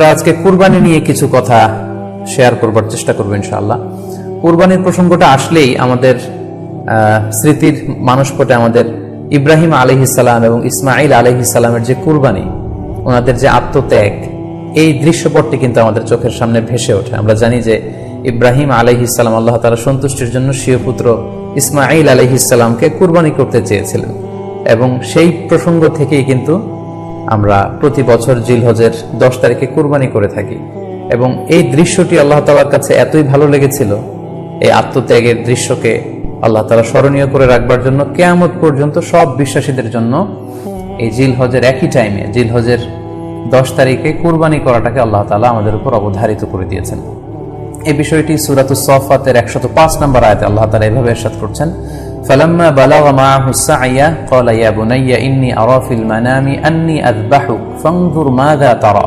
আমরা আজকে কুরবানি নিয়ে কিছু কথা শেয়ার করবার চেষ্টা করব ইনশাআল্লাহ। কুরবানির প্রসঙ্গটা আসলেই আমাদের স্মৃতির মানসপটে আমাদের ইব্রাহিম আলাইহিস সালাম এবং ইসমাঈল আলাইহিস সালামের যে কুরবানি, ওনাদের যে আত্মত্যাগ, এই দৃশ্যপটটি কিন্তু আমাদের চোখের সামনে ভেসে ওঠে। আমরা জানি যে ইব্রাহিম আলাইহিস সালাম আল্লাহ তাআলা সন্তুষ্টির জন্য স্বীয় পুত্র ইসমাঈল আলাইহিস সালামকে কুরবানি করতে চেয়েছিলেন, এবং সেই প্রসঙ্গ থেকেই কিন্তু আমরা প্রতি বছর জিলহজের 10 তারিখে কুরবানি করে থাকি। এবং এই দৃশ্যটি আল্লাহ তাআলার কাছে এতই ভালো লেগেছিল, এই আত্মত্যাগের দৃশ্যকে আল্লাহ তাআলা স্মরণীয় করে রাখবার জন্য কিয়ামত পর্যন্ত সব বিশ্বাসীদের জন্য এই জিলহজের একই টাইমে, জিলহজের 10 তারিখে কুরবানি করাটাকে আল্লাহ তাআলা আমাদের উপর অবধারিত করে দিয়েছেন। এই বিষয়টি সূরাতুস সাফফাতের 105 নম্বর আয়াতে আল্লাহ তাআলা এভাবে ইরশাদ করছেন, ফালাম্মা বালাগা মাআহু সা'য়া ক্বালা ইয়া বুনাইয়া ইন্নী আরা ফিল মানামি আন্নী আযবাহুক ফানজুর মাযা তারা।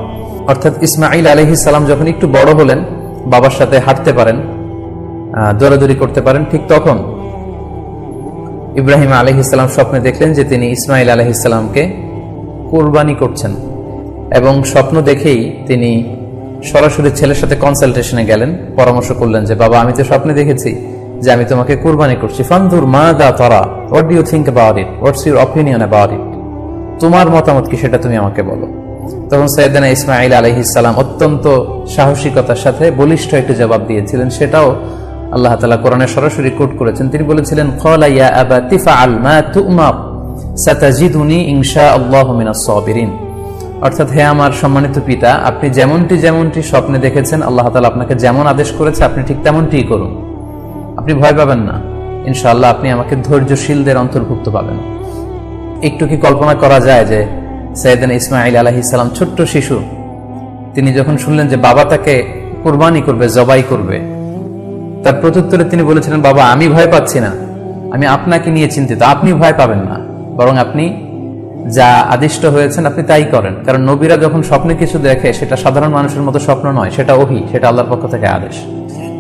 অর্থাৎ ইসমাঈল আলাইহিস সালাম যখন একটু বড় হলেন, বাবার সাথে হাঁটতে পারেন, দৌড়াদৌড়ি করতে পারেন, ঠিক তখন ইব্রাহিম আলাইহিস সালাম স্বপ্নে দেখলেন যে তিনি ইসমাঈল আলাইহিস সালামকে কুরবানি করছেন, এবং স্বপ্ন দেখেই তিনি সরাসরি ছেলের সাথে কনসালটেশনে গেলেন, পরামর্শ করলেন যে বাবা, আমি তো স্বপ্নে দেখেছি যে আমি তোমাকে কুরবানি করছি, ফানজুর মাযা তারা, what do you think about it, what's your opinion about it, তোমার মতামত কি সেটা তুমি আমাকে বলো। তখন সাইয়েদনা ইসমাঈল আলাইহিস সালাম অত্যন্ত সাহসিকতার সাথে বলিষ্ঠ একটি জবাব দিয়েছিলেন, সেটাও আল্লাহ তাআলা কোরআনে সরাসরি কোট করেছেন। তিনি বলেছিলেন, ক্বালা ইয়া আবাতি ফাআল মা তু'মার সাতাজিদুনি ইনশাআল্লাহু মিনাস সাবিরিন। অর্থাৎ, হে আমার সম্মানিত পিতা, আপনি যেমনটি স্বপ্নে দেখেছেন, আল্লাহ তাআলা আপনাকে যেমন আদেশ করেছে আপনি ঠিক তেমনটিই করুন, আপনি ভয় পাবেন না, ইনশাআল্লাহ আপনি আমাকে ধৈর্যশীলদের অন্তর্ভুক্ত পাবেন। একটু কি কল্পনা করা যায় যে সাইয়েদনা ইসমাঈল আলাইহিস সালাম ছোট্ট শিশু, তিনি যখন শুনলেন যে বাবা তাকে কুরবানি করবে, জবাই করবে, তার প্রত্যুত্তরে তিনি বলেছিলেন, বাবা, আমি ভয় পাচ্ছি না, আমি আপনাকে নিয়ে চিন্তিত, আপনি ভয় পাবেন না, বরং আপনি যা আদিষ্ট হয়েছেন আপনি তাই করেন। কারণ নবীরা যখন স্বপ্নে কিছু দেখে, সেটা সাধারণ মানুষের মতো স্বপ্ন নয়, সেটা ওহী, সেটা আল্লাহর পক্ষ থেকে আদেশ।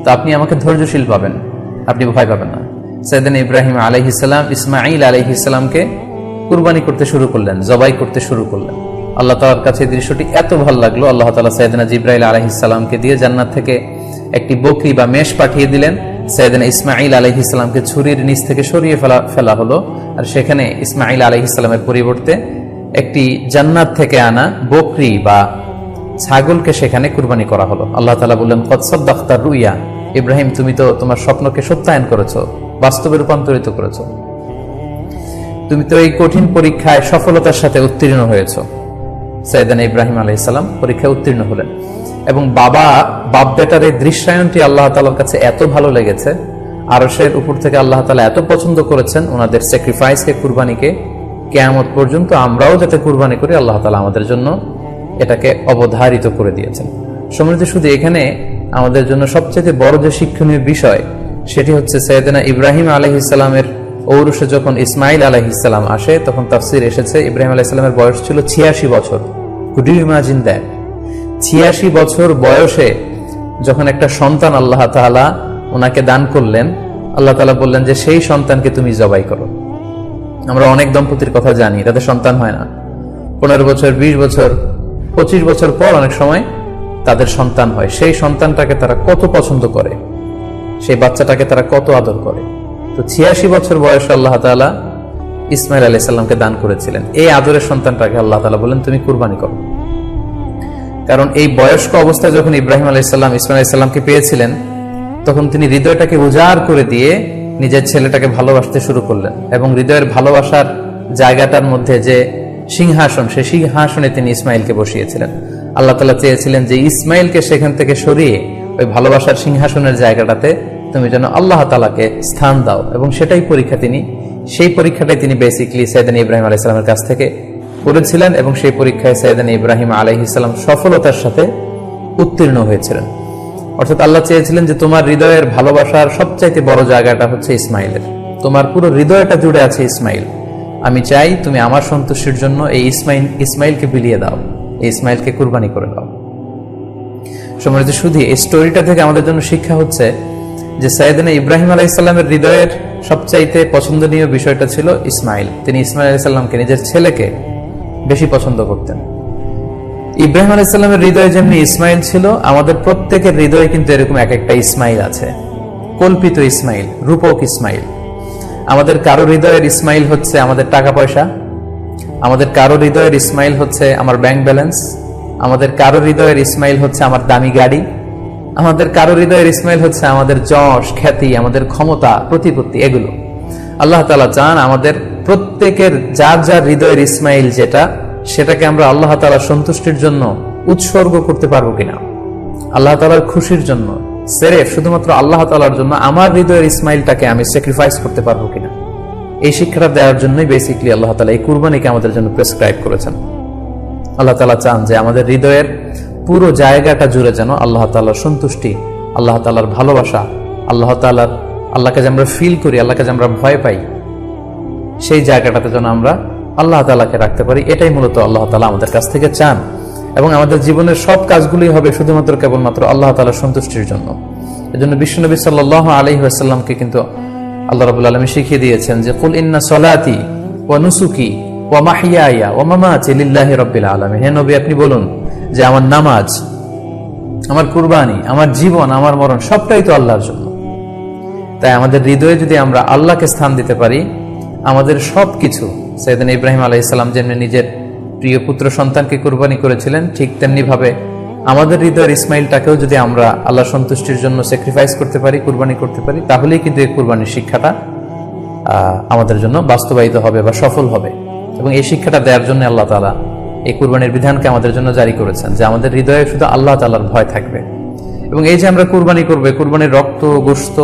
তো আপনি আমাকে ধৈর্যশীল পাবেন, আপনি ভয় পাবেন না। সাইয়েদনা ইব্রাহিম আলাইহিস সালাম ইসমাঈল আলাইহিস সালামকে কুরবানি করতে শুরু করলেন, জবাই করতে শুরু করলেন। আল্লাহ তাআলার কাছে এই দৃশ্যটি এত ভালো লাগলো, আল্লাহ তাআলা সাইয়েদনা জিবরাইল আলাইহিস সালামকে দিয়ে জান্নাত থেকে একটি বকরি বা মেষ পাঠিয়ে দিলেন। সাইয়েদনা ইসমাঈল আলাইহিস সালামকে ছুরির নিচ থেকে সরিয়ে ফেলা হলো, আর সেখানে ইসমাঈল আলাইহিস সালামের পরিবর্তে একটি জান্নাত থেকে আনা বকরি বা ছাগলকে সেখানে কুরবানি করা হলো। আল্লাহ তাআলা বললেন, কদ সাদ্দাকতা রুইয়া, ইব্রাহিম, তুমি তো তোমার স্বপ্নকে সত্যায়ন করেছো, বাস্তবে রূপান্তরিত করেছো, তুমি তো এই কঠিন পরীক্ষায় সফলতার সাথে উত্তীর্ণ হয়েছো। সাইয়েদনা ইব্রাহিম আলাইহিস সালাম পরীক্ষায় উত্তীর্ণ হলেন, এবং বাপ বেটার এই দৃশ্যায়নটি আল্লাহ তাআলার কাছে এত ভালো লেগেছে, আরশের উপর থেকে আল্লাহ তাআলা এত পছন্দ করেছেন ওনাদের স্যাক্রিফাইসকে, কুরবানিকে, কিয়ামত পর্যন্ত আমরাও যাতে কুরবানি করি, আল্লাহ তাআলা আমাদের জন্য এটাকে অবধারিত করে দিয়েছেন। সম্মানিত, শুধু এখানে আমাদের জন্য সবচেয়ে বড় যে শিক্ষণীয় বিষয়, সেটি হচ্ছে সাইয়েদনা ইব্রাহিম আলাইহিস সালামের ঔরসে যখন ইসমাঈল আলাইহিস সালাম আসে, তখন তাফসীর এসেছে ইব্রাহিম আলাইহিস সালামের বয়স ছিল 86 বছর। Could you imagine that? 86 বছর বয়সে যখন একটা সন্তান আল্লাহ তাআলা ওনাকে দান করলেন, আল্লাহ তাআলা বললেন যে সেই সন্তানকে তুমি জবাই করো। আমরা অনেক দম্পতির কথা জানি, তাদের সন্তান হয় না, 15 বছর, 20 বছর, 25 বছর পর অনেক সময় তাদের সন্তান হয়। সেই সন্তানটাকে তারা কত পছন্দ করে, সেই বাচ্চাটাকে তারা কত আদর করে। তো 86 বছর বয়সে আল্লাহ তাআলা ইসমাঈল আলাইহিস সালামকে দান করেছিলেন। এই আদরের সন্তানটাকে আল্লাহ তাআলা বলেন, তুমি কুরবানি করো। কারণ এই বয়স্ক অবস্থায় যখন ইব্রাহিম আলাইহিস সালাম ইসমাঈল আলাইহিস সালামকে পেয়েছিলেন, তখন তিনি হৃদয়টাকে উজাড় করে দিয়ে নিজের ছেলেটাকে ভালোবাসতে শুরু করলেন, এবং হৃদয়ের ভালোবাসার জায়গাটার মধ্যে যে সিংহাসন, সেই সিংহাসনে তিনি ইসমাঈলকে বসিয়েছিলেন। আল্লাহ তাআলা চেয়েছিলেন যে ইসমাঈলকে সেখান থেকে সরিয়ে ওই ভালোবাসার সিংহাসনের জায়গাটাতে তুমি যেন আল্লাহ তাআলাকে স্থান দাও, এবং সেই পরীক্ষাটাই তিনি বেসিক্যালি সাইয়েদনা ইব্রাহিম আলাইহিস সালামের কাছ থেকে করেছিলেন, এবং সেই পরীক্ষায় সাইয়েদনা ইব্রাহিম আলাইহিস সালাম সফলতার সাথে উত্তীর্ণ হয়েছিলেন। অর্থাৎ আল্লাহ চেয়েছিলেন যে তোমার হৃদয়ের ভালোবাসার সবচাইতে বড় জায়গাটা হচ্ছে ইসমাঈলের, তোমার পুরো হৃদয়টা জুড়ে আছে ইসমাঈল। আমি চাই তুমি আমার সন্তুষ্টির জন্য এই ইসমাঈলকে বিলিয়ে দাও, এই ইসমাঈলকে কুরবানি করে দাও। সম্মানিত, শুধু এই স্টোরিটা থেকে আমাদের জন্য শিক্ষা হচ্ছে যে সাইয়েদনা ইব্রাহিম আলাইহিস সালামের হৃদয়ের সবচাইতে পছন্দনীয় বিষয়টা ছিল ইসমাঈল। তিনি ইসমাঈল আলাইহিস সালামকে, নিজের ছেলেকে বেশি পছন্দ করতেন। ইব্রাহিম আলাইহিস সালামের হৃদয়ে যেমনি ইসমাইল ছিল, আমাদের প্রত্যেকের হৃদয়ে কিন্তু এরকম এক একটা ইসমাইল আছে, কল্পিত ইসমাইল, রূপক ইসমাইল। আমাদের কারো হৃদয়ের ইসমাইল হচ্ছে আমাদের টাকা পয়সা, আমাদের কারো হৃদয়ের ইসমাইল হচ্ছে আমার ব্যাংক ব্যালেন্স, আমাদের কারো হৃদয়ের ইসমাইল হচ্ছে আমার দামি গাড়ি, আমাদের কারো হৃদয়ের ইসমাইল হচ্ছে আমাদের যশ খ্যাতি, আমাদের ক্ষমতা প্রতিপত্তি। এগুলো আল্লাহ তাআলা চান আমাদের প্রত্যেকের যার যার হৃদয়ের ইসমাইল যেটা, সেটাকে আমরা আল্লাহ তাআলার সন্তুষ্টির জন্য উৎসর্গ করতে পারবো কিনা, আল্লাহ তাআলার খুশির জন্য, সেরেফ শুধুমাত্র আল্লাহ তাআলার জন্য আমার হৃদয়ের ইসমাইলটাকে আমি স্যাক্রিফাইস করতে পারবো কিনা। এই শিক্ষাটা দেওয়ার জন্যই বেসিক্যালি আল্লাহ তাআলা এই কুরবানিকে আমাদের জন্য প্রেসক্রাইব করেছেন। আল্লাহ তাআলা চান যে আমাদের হৃদয়ের পুরো জায়গাটা জুড়ে যেন আল্লাহ তাআলার সন্তুষ্টি, আল্লাহ তাআলার ভালোবাসা, আল্লাহকে যে আমরা ফিল করি, আল্লাহকে যে আমরা ভয় পাই, সেই জায়গাটাতে যেন আমরা আল্লাহ তাআলাকে রাখতে পারি। এটাই মূলত আল্লাহ তাআলা আমাদের কাছ থেকে চান। এবং আমাদের জীবনের সব কাজগুলোই হবে শুধুমাত্র কেবলমাত্র আল্লাহ তাআলার সন্তুষ্টির জন্য। এজন্য বিশ্বনবী সাল্লাল্লাহু আলাইহি ওয়াসাল্লামকে কিন্তু আল্লাহ রাব্বুল আলামিন শিখিয়ে দিয়েছেন যে কুল ইন্না সলাতি ওয়া নুসুকি ওয়া মাহইয়ায়া ওয়া মামাতি লিল্লাহি রাব্বিল আলামিন। হে নবী, আপনি বলুন যে আমার নামাজ, আমার কুরবানি, আমার জীবন, আমার মরণ সবটাই তো আল্লাহর জন্য। তাই আমাদের হৃদয়ে যদি আমরা আল্লাহকে স্থান দিতে পারি, আমাদের সবকিছু, সাইয়েদনা ইব্রাহিম আলাইহিস সালাম যেমনি নিজের প্রিয় পুত্র সন্তানকে কুরবানি করেছিলেন, ঠিক তেমনি ভাবে আমাদের হৃদয়ের ইসমাইলটাকেও যদি আমরা আল্লাহ সন্তুষ্টির জন্য স্যাক্রিফাইস করতে পারি, কুরবানি করতে পারি, তাহলেই কিন্তু এই কুরবানির শিক্ষাটা আমাদের জন্য বাস্তবায়িত হবে বা সফল হবে। এবং এই শিক্ষাটা দেওয়ার জন্য আল্লাহ তাআলা এই কুরবানির বিধানকে আমাদের জন্য জারি করেছেন, যে আমাদের হৃদয়ে শুধু আল্লাহ তাআলার ভয় থাকবে। এবং এই যে আমরা কুরবানি করবে, কুরবানির রক্ত, গোশত,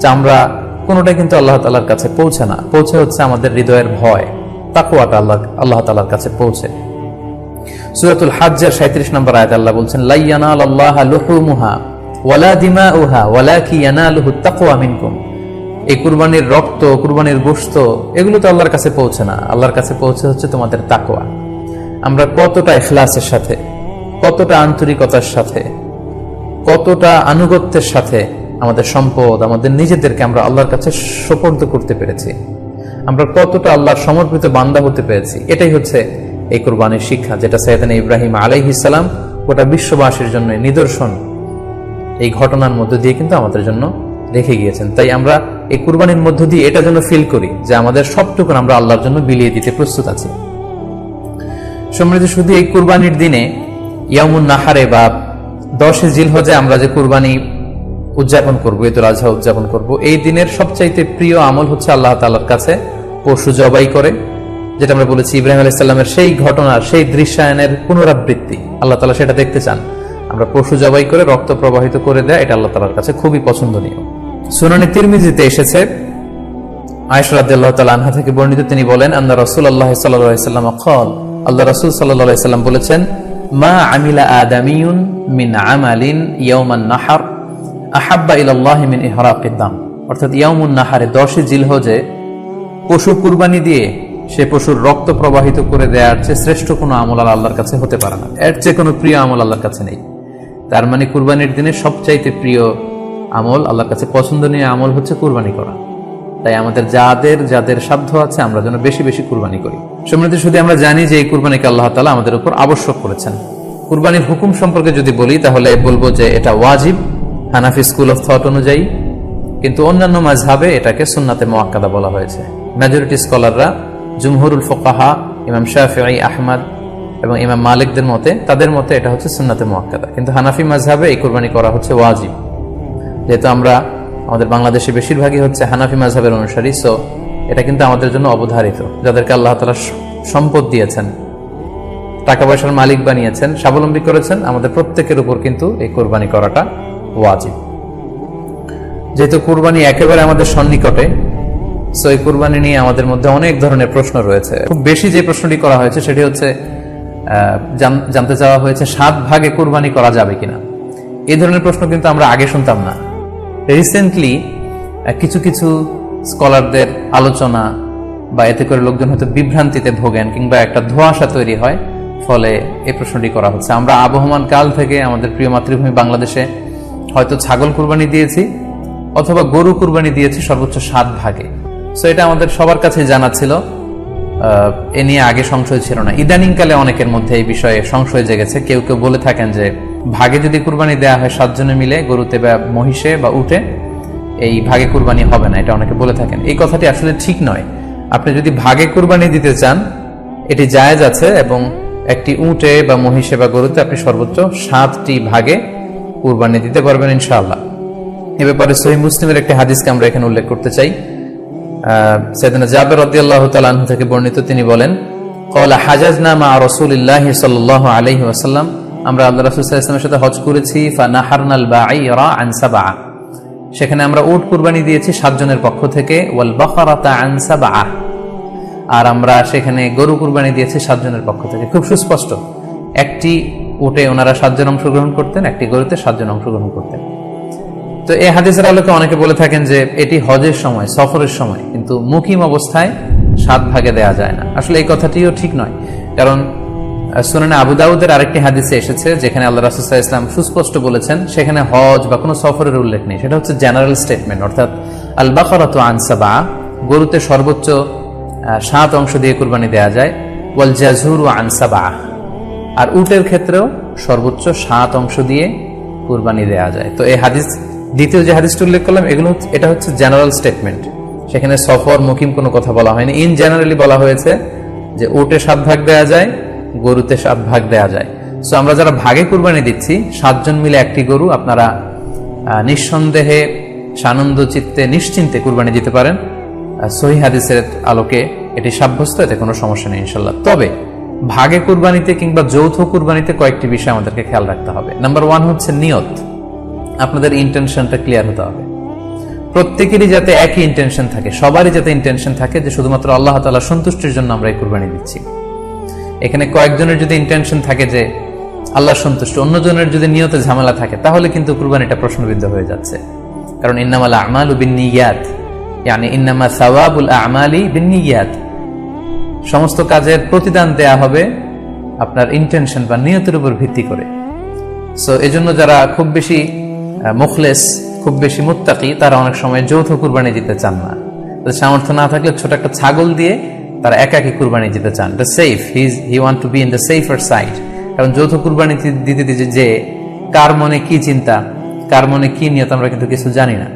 চামড়া কোনোটাই কিন্তু আল্লাহ তাআলার কাছে পৌঁছে না, পৌঁছে হচ্ছে আমাদের হৃদয়ের ভয়, তাকওয়াটা আল্লাহ তাআলার কাছে পৌঁছে। সূরাতুল হজ্জের 37 নম্বর আয়াতে আল্লাহ বলছেন, লা ইয়ানালাল্লাহা লুহুমুহা ওয়ালা দিমাউহা ওয়ালাকি ইয়ানালুহুত তাকওয়া মিনকুম। এই কুরবানির রক্ত, কুরবানির গোশত, এগুলো তো আল্লাহর কাছে পৌঁছে না, আল্লাহর কাছে পৌঁছে হচ্ছে তোমাদের তাকওয়া। আমরা কতটা ইখলাসের সাথে, কতটা আন্তরিকতার সাথে, কতটা আনুগত্যের সাথে আমাদের সম্পদ, আমাদের নিজেদেরকে আমরা আল্লাহর কাছে সোপর্দ করতে পেরেছি, আমরা কতটা আল্লাহর সমর্পিত বান্দা হতে পেরেছি, এটাই হচ্ছে এই কুরবানির শিক্ষা, যেটা সাইয়েদনা ইব্রাহিম আলাইহিস সালাম গোটা বিশ্ববাসীর জন্য নিদর্শন এই ঘটনার মধ্য দিয়ে কিন্তু আমাদের জন্য রেখে গিয়েছেন। তাই আমরা এই কুরবানির মধ্য দিয়ে এটা যেন ফিল করি যে আমাদের সবটুকু আমরা আল্লাহর জন্য বিলিয়ে দিতে প্রস্তুত আছি। সম্মানিত, শুধু এই কুরবানির দিনে ইয়ামুন নাহারে বা 10 জিলহজে আমরা যে কুরবানি উদযাপন করবো, ঈদুল আজহা উদযাপন করব, এই দিনের সবচাইতে প্রিয় আমল হচ্ছে আল্লাহ তাআলার কাছে পশু জবাই করে, যেটা আমরা বলেছি ইব্রাহিম আলাইহিস সালামের সেই ঘটনার, সেই দৃশ্যায়নের পুনরাবৃত্তি আল্লাহ তাআলা সেটা দেখতে চান। আমরা পশু জবাই করে রক্ত প্রবাহিত করে দেয়, এটা আল্লাহ তাআলার কাছে খুবই পছন্দনীয়। সুনানে তিরমিজিতে এসেছে, আয়েশা রাদিয়াল্লাহু তাআলা আনহা থেকে বর্ণিত, তিনি বলেন, আন্না রাসূলুল্লাহ সাল্লাল্লাহু আলাইহি ওয়াসাল্লাম قال, আল্লাহ রাসূল সাল্লাল্লাহু আলাইহি ওয়াসাল্লাম বলেছেন, মা আমিলা আদামিয়ুন মিন আমালিন ইয়াওমান নাহর আহাব্বা ইলাল্লাহি মিন ইহরাকিদ দাম। অর্থাৎ ইয়াউমুন নাহারে 10 জিলহজে পশু কুরবানি দিয়ে সে পশুর রক্ত প্রবাহিত করে দেওয়ার চেয়ে শ্রেষ্ঠ কোনো আমল আল্লাহর কাছে হতে পারে না, এর চেয়ে কোনো প্রিয় আমল আল্লাহর কাছে নেই। তার মানে কুরবানির দিনে সবচাইতে প্রিয় আমল, আল্লাহর কাছে পছন্দনীয় আমল হচ্ছে কুরবানি করা। তাই আমাদের যাদের সাধ্য আছে আমরা যেন বেশি বেশি কুরবানি করি। সম্মানিত, শুধু আমরা জানি যে এই কুরবানিকে আল্লাহ তাআলা আমাদের উপর আবশ্যক করেছেন। কুরবানির হুকুম সম্পর্কে যদি বলি তাহলে বলবো যে এটা ওয়াজিব হানাফি স্কুল অফ থট অনুযায়ী, কিন্তু অন্যান্য মাযহাবে এটাকে সুন্নাতে মুআক্কাদা বলা হয়েছে। মেজরিটি স্কলাররা, জুমহুরুল ফুকাহা, ইমাম শাফিঈ, আহমদ এবং ইমাম মালিকদের মতে, তাদের মতে এটা হচ্ছে সুন্নাতে মুআক্কাদা। কিন্তু হানাফি মাযহাবে এই কুরবানি করা হচ্ছে ওয়াজিব। যেহেতু আমরা আমাদের বাংলাদেশে বেশিরভাগই হচ্ছে হানাফি মাযহাবের অনুসারী, সো এটা কিন্তু আমাদের জন্য অবধারিত। যাদেরকে আল্লাহ তাআলা সম্পদ দিয়েছেন, টাকা পয়সার মালিক বানিয়েছেন, স্বাবলম্বী করেছেন, আমাদের প্রত্যেকের উপর কিন্তু এই কুরবানি করাটা ওয়াজিব। যেহেতু কুরবানি একেবারে আমাদের সন্নিকটে, সো এই কুরবানি নিয়ে আমাদের মধ্যে অনেক ধরনের প্রশ্ন রয়েছে। খুব বেশি যে প্রশ্নটি করা হয়েছে সেটি হচ্ছে জানতে চাওয়া হয়েছে 7 ভাগে কুরবানি করা যাবে কিনা। এই ধরনের প্রশ্ন কিন্তু আমরা আগে শুনতাম না। রিসেন্টলি কিছু কিছু স্কলারদের আলোচনা বা এতে করে লোকজন হয়তো বিভ্রান্তিতে ভোগেন কিংবা একটা ধোঁয়াশা তৈরি হয়, ফলে এই প্রশ্নটি করা হচ্ছে। আমরা আবহমান কাল থেকে আমাদের প্রিয় মাতৃভূমি বাংলাদেশে হয়তো ছাগল কুরবানি দিয়েছি অথবা গরু কুরবানি দিয়েছি সর্বোচ্চ 7 ভাগে। সো এটা আমাদের সবার কাছে জানা ছিল, এ নিয়ে আগে সংশয় ছিল না, ইদানিংকালে অনেকের মধ্যে এই বিষয়ে সংশয় জেগেছে। কেউ কেউ বলে থাকেন যে ভাগে যদি কুরবানি দেওয়া হয় 7 জনে মিলে, গরুতে বা মহিষে বা উটে, এই ভাগে কুরবানি হবে না, এটা অনেকে বলে থাকেন। এই কথাটি আসলে ঠিক নয়। আপনি যদি ভাগে কুরবানি দিতে চান এটি জায়েজ আছে, এবং একটি উটে বা মহিষে বা গরুতে আপনি সর্বোচ্চ 7টি ভাগে কুরবানি দিতে পারবেন ইনশাআল্লাহ। এ ব্যাপারে সহিহ মুসলিমের একটি হাদিসকে আমরা এখানে উল্লেখ করতে চাই। সাইয়েদনা জাবের রাদিয়াল্লাহু তাআলা আনহু থেকে বর্ণিত, তিনি বলেন, ক্বালা হাজাজনা মা রাসূলিল্লাহি সাল্লাল্লাহু আলাইহি ওয়াসাল্লাম, আমরা আল্লাহ রাসূল সাল্লাল্লাহু আলাইহি ওয়াসাল্লামের সাথে হজ করেছি। ফানাহারনাল বাঈরা আন সাবআ, সেখানে আমরা উট কুরবানি দিয়েছি 7 জনের পক্ষ থেকে। ওয়াল বাকারাতা আন সাবআ, আর আমরা সেখানে গরু কুরবানি দিয়েছি 7 জনের পক্ষ থেকে। খুব সুস্পষ্ট, একটি উটে ওনারা 7 জন অংশগ্রহণ করতেন, একটি গরুতে 7 জন অংশগ্রহণ করতেন। তো এই হাদিসের আলোকে অনেকে বলে থাকেন যে এটি হজের সময়, সফরের সময়, কিন্তু মুকিম অবস্থায় 7 ভাগে দেয়া যায় না। আসলে এই কথাটিও ঠিক নয়, কারণ সুনানে আবু দাউদের আরেকটি হাদিসে এসেছে যেখানে আল্লাহ রাসূল সাল্লাল্লাহু আলাইহি ওয়াসাল্লাম সুস্পষ্ট বলেছেন, সেখানে হজ বা কোনো সফরের উল্লেখ নেই। সেটা হচ্ছে জেনারেল স্টেটমেন্ট, অর্থাৎ আল বাকারাতু আন সাবআ, গরুতে সর্বোচ্চ 7 অংশ দিয়ে কুরবানি দেয়া যায়। ওয়াল জাযুরু আন সাবআ, আর উটের ক্ষেত্রেও সর্বোচ্চ 7 অংশ দিয়ে কুরবানি দেয়া যায়। তো এই হাদিস, দ্বিতীয় যে হাদিসটি উল্লেখ করলাম, এটা হচ্ছে জেনারেল স্টেটমেন্ট, সেখানে সফর মুকিম কোনো কথা বলা হয়নি। ইন জেনারেলি বলা হয়েছে যে উটে 7 ভাগ দেয়া যায়, গরুতে 7 ভাগ দেয়া যায়। সো আমরা যারা ভাগে কুরবানি দিচ্ছি 7 জন মিলে একটি গরু, আপনারা নিঃসন্দেহে সানন্দ চিত্তে নিশ্চিন্তে কুরবানি দিতে পারেন। সহিহ হাদিসের আলোকে এটি সাব্যস্ত, এতে কোনো সমস্যা নেই ইনশাআল্লাহ। তবে ভাগে কুরবানিতে কিংবা যৌথ কুরবানিতে কয়েকটি বিষয় আমাদেরকে খেয়াল রাখতে হবে। নাম্বার 1 হচ্ছে নিয়ত। আপনাদের ইন্টেনশনটা ক্লিয়ার হতে হবে। প্রত্যেকেরই যাতে একই ইন্টেনশন থাকে, সবারই যাতে ইন্টেনশন থাকে যে শুধুমাত্র আল্লাহ তাআলার সন্তুষ্টির জন্য আমরা এই কুরবানি দিচ্ছি। এখানে কয়েকজনের যদি ইন্টেনশন থাকে যে আল্লাহর সন্তুষ্টি, অন্যজনের যদি নিয়তে ঝামেলা থাকে, তাহলে কিন্তু কুরবানিটা প্রশ্নবিদ্ধ হয়ে যাচ্ছে। কারণ ইন্নামাল আমালু বিন্নিয়াত, ইয়ানি ইন্নামা সাওয়াবুল আমালি বিন্নিয়াত, সমস্ত কাজের প্রতিদান দেয়া হবে আপনার ইন্টেনশন বা নিয়তের উপর ভিত্তি করে। সো এজন্য যারা খুব বেশি মুখলেস, খুব বেশি মুত্তাকি, তারা অনেক সময় যৌথ কুরবানি দিতে চান না। সামর্থ্য না থাকলে ছোট একটা ছাগল দিয়ে তারা একাকি কুরবানি দিতে চান। The safe, he want to be in the safer side. কারণ যৌথ কুরবানি দিতে দিতে যে কার মনে কি চিন্তা, কার মনে কি নিয়ত, আমরা কিন্তু কিছু জানি না।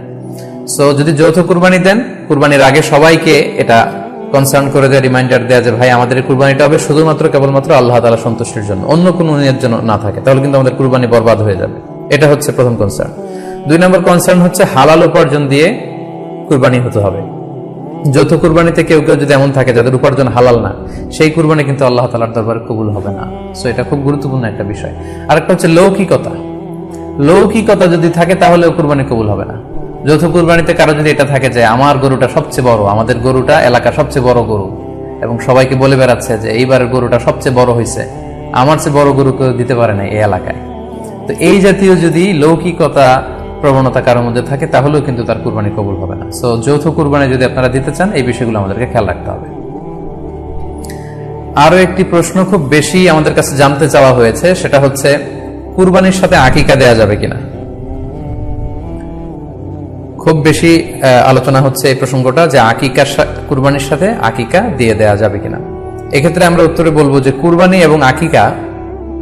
সো যদি যৌথ কুরবানি দেন, কুরবানির আগে সবাইকে এটা কনসার্ন করে দেয়, রিমাইন্ডার দেয়া যে ভাই আমাদের কুরবানিটা হবে শুধুমাত্র কেবলমাত্র আল্লাহ তাআলার সন্তুষ্টির জন্য, অন্য কোনো নিয়তের জন্য না থাকে, তাহলে কিন্তু আমাদের কুরবানি বরবাদ হয়ে যাবে। এটা হচ্ছে প্রথম কনসার্ন। 2 নম্বর কনসার্ন হচ্ছে হালাল উপার্জন দিয়ে কুরবানি হতে হবে। যৌথ কুরবানিতে কেউ কেউ যদি এমন থাকে যাদের উপার্জন হালাল না, সেই কুরবানি কিন্তু আল্লাহ তাআলার দরবারে কবুল হবে না। সো এটা খুব গুরুত্বপূর্ণ একটা বিষয়। আরেকটা হচ্ছে লৌকিকতা। লৌকিকতা যদি থাকে তাহলেও কুরবানি কবুল হবে না। যৌথ কুরবানিতে কারো যদি এটা থাকে যে আমার গরুটা সবচেয়ে বড়, আমাদের গরুটা এলাকার সবচেয়ে বড় গরু, এবং সবাইকে বলে বেড়াচ্ছে যে এইবারের গরুটা সবচেয়ে বড় হয়েছে, আমার চেয়ে বড় গরু কেউ দিতে পারে না এই এলাকায়, তো এই জাতীয় যদি লৌকিকতা প্রবণতা কারোর মধ্যে থাকে, তাহলেও কিন্তু তার কুরবানি কবুল হবে না। সো যৌথ কুরবানি যদি আপনারা দিতে চান, এই বিষয়গুলো আমাদেরকে খেয়াল রাখতে হবে। আরো একটি প্রশ্ন খুব বেশি আমাদের কাছে জানতে চাওয়া হয়েছে, সেটা হচ্ছে কুরবানির সাথে আকিকা দেয়া যাবে কিনা। খুব বেশি আলোচনা হচ্ছে এই প্রসঙ্গটা যে আকিকার কুরবানির সাথে আকিকা দিয়ে দেয়া যাবে কিনা। এক্ষেত্রে আমরা উত্তরে বলবো যে কুরবানি এবং আকিকা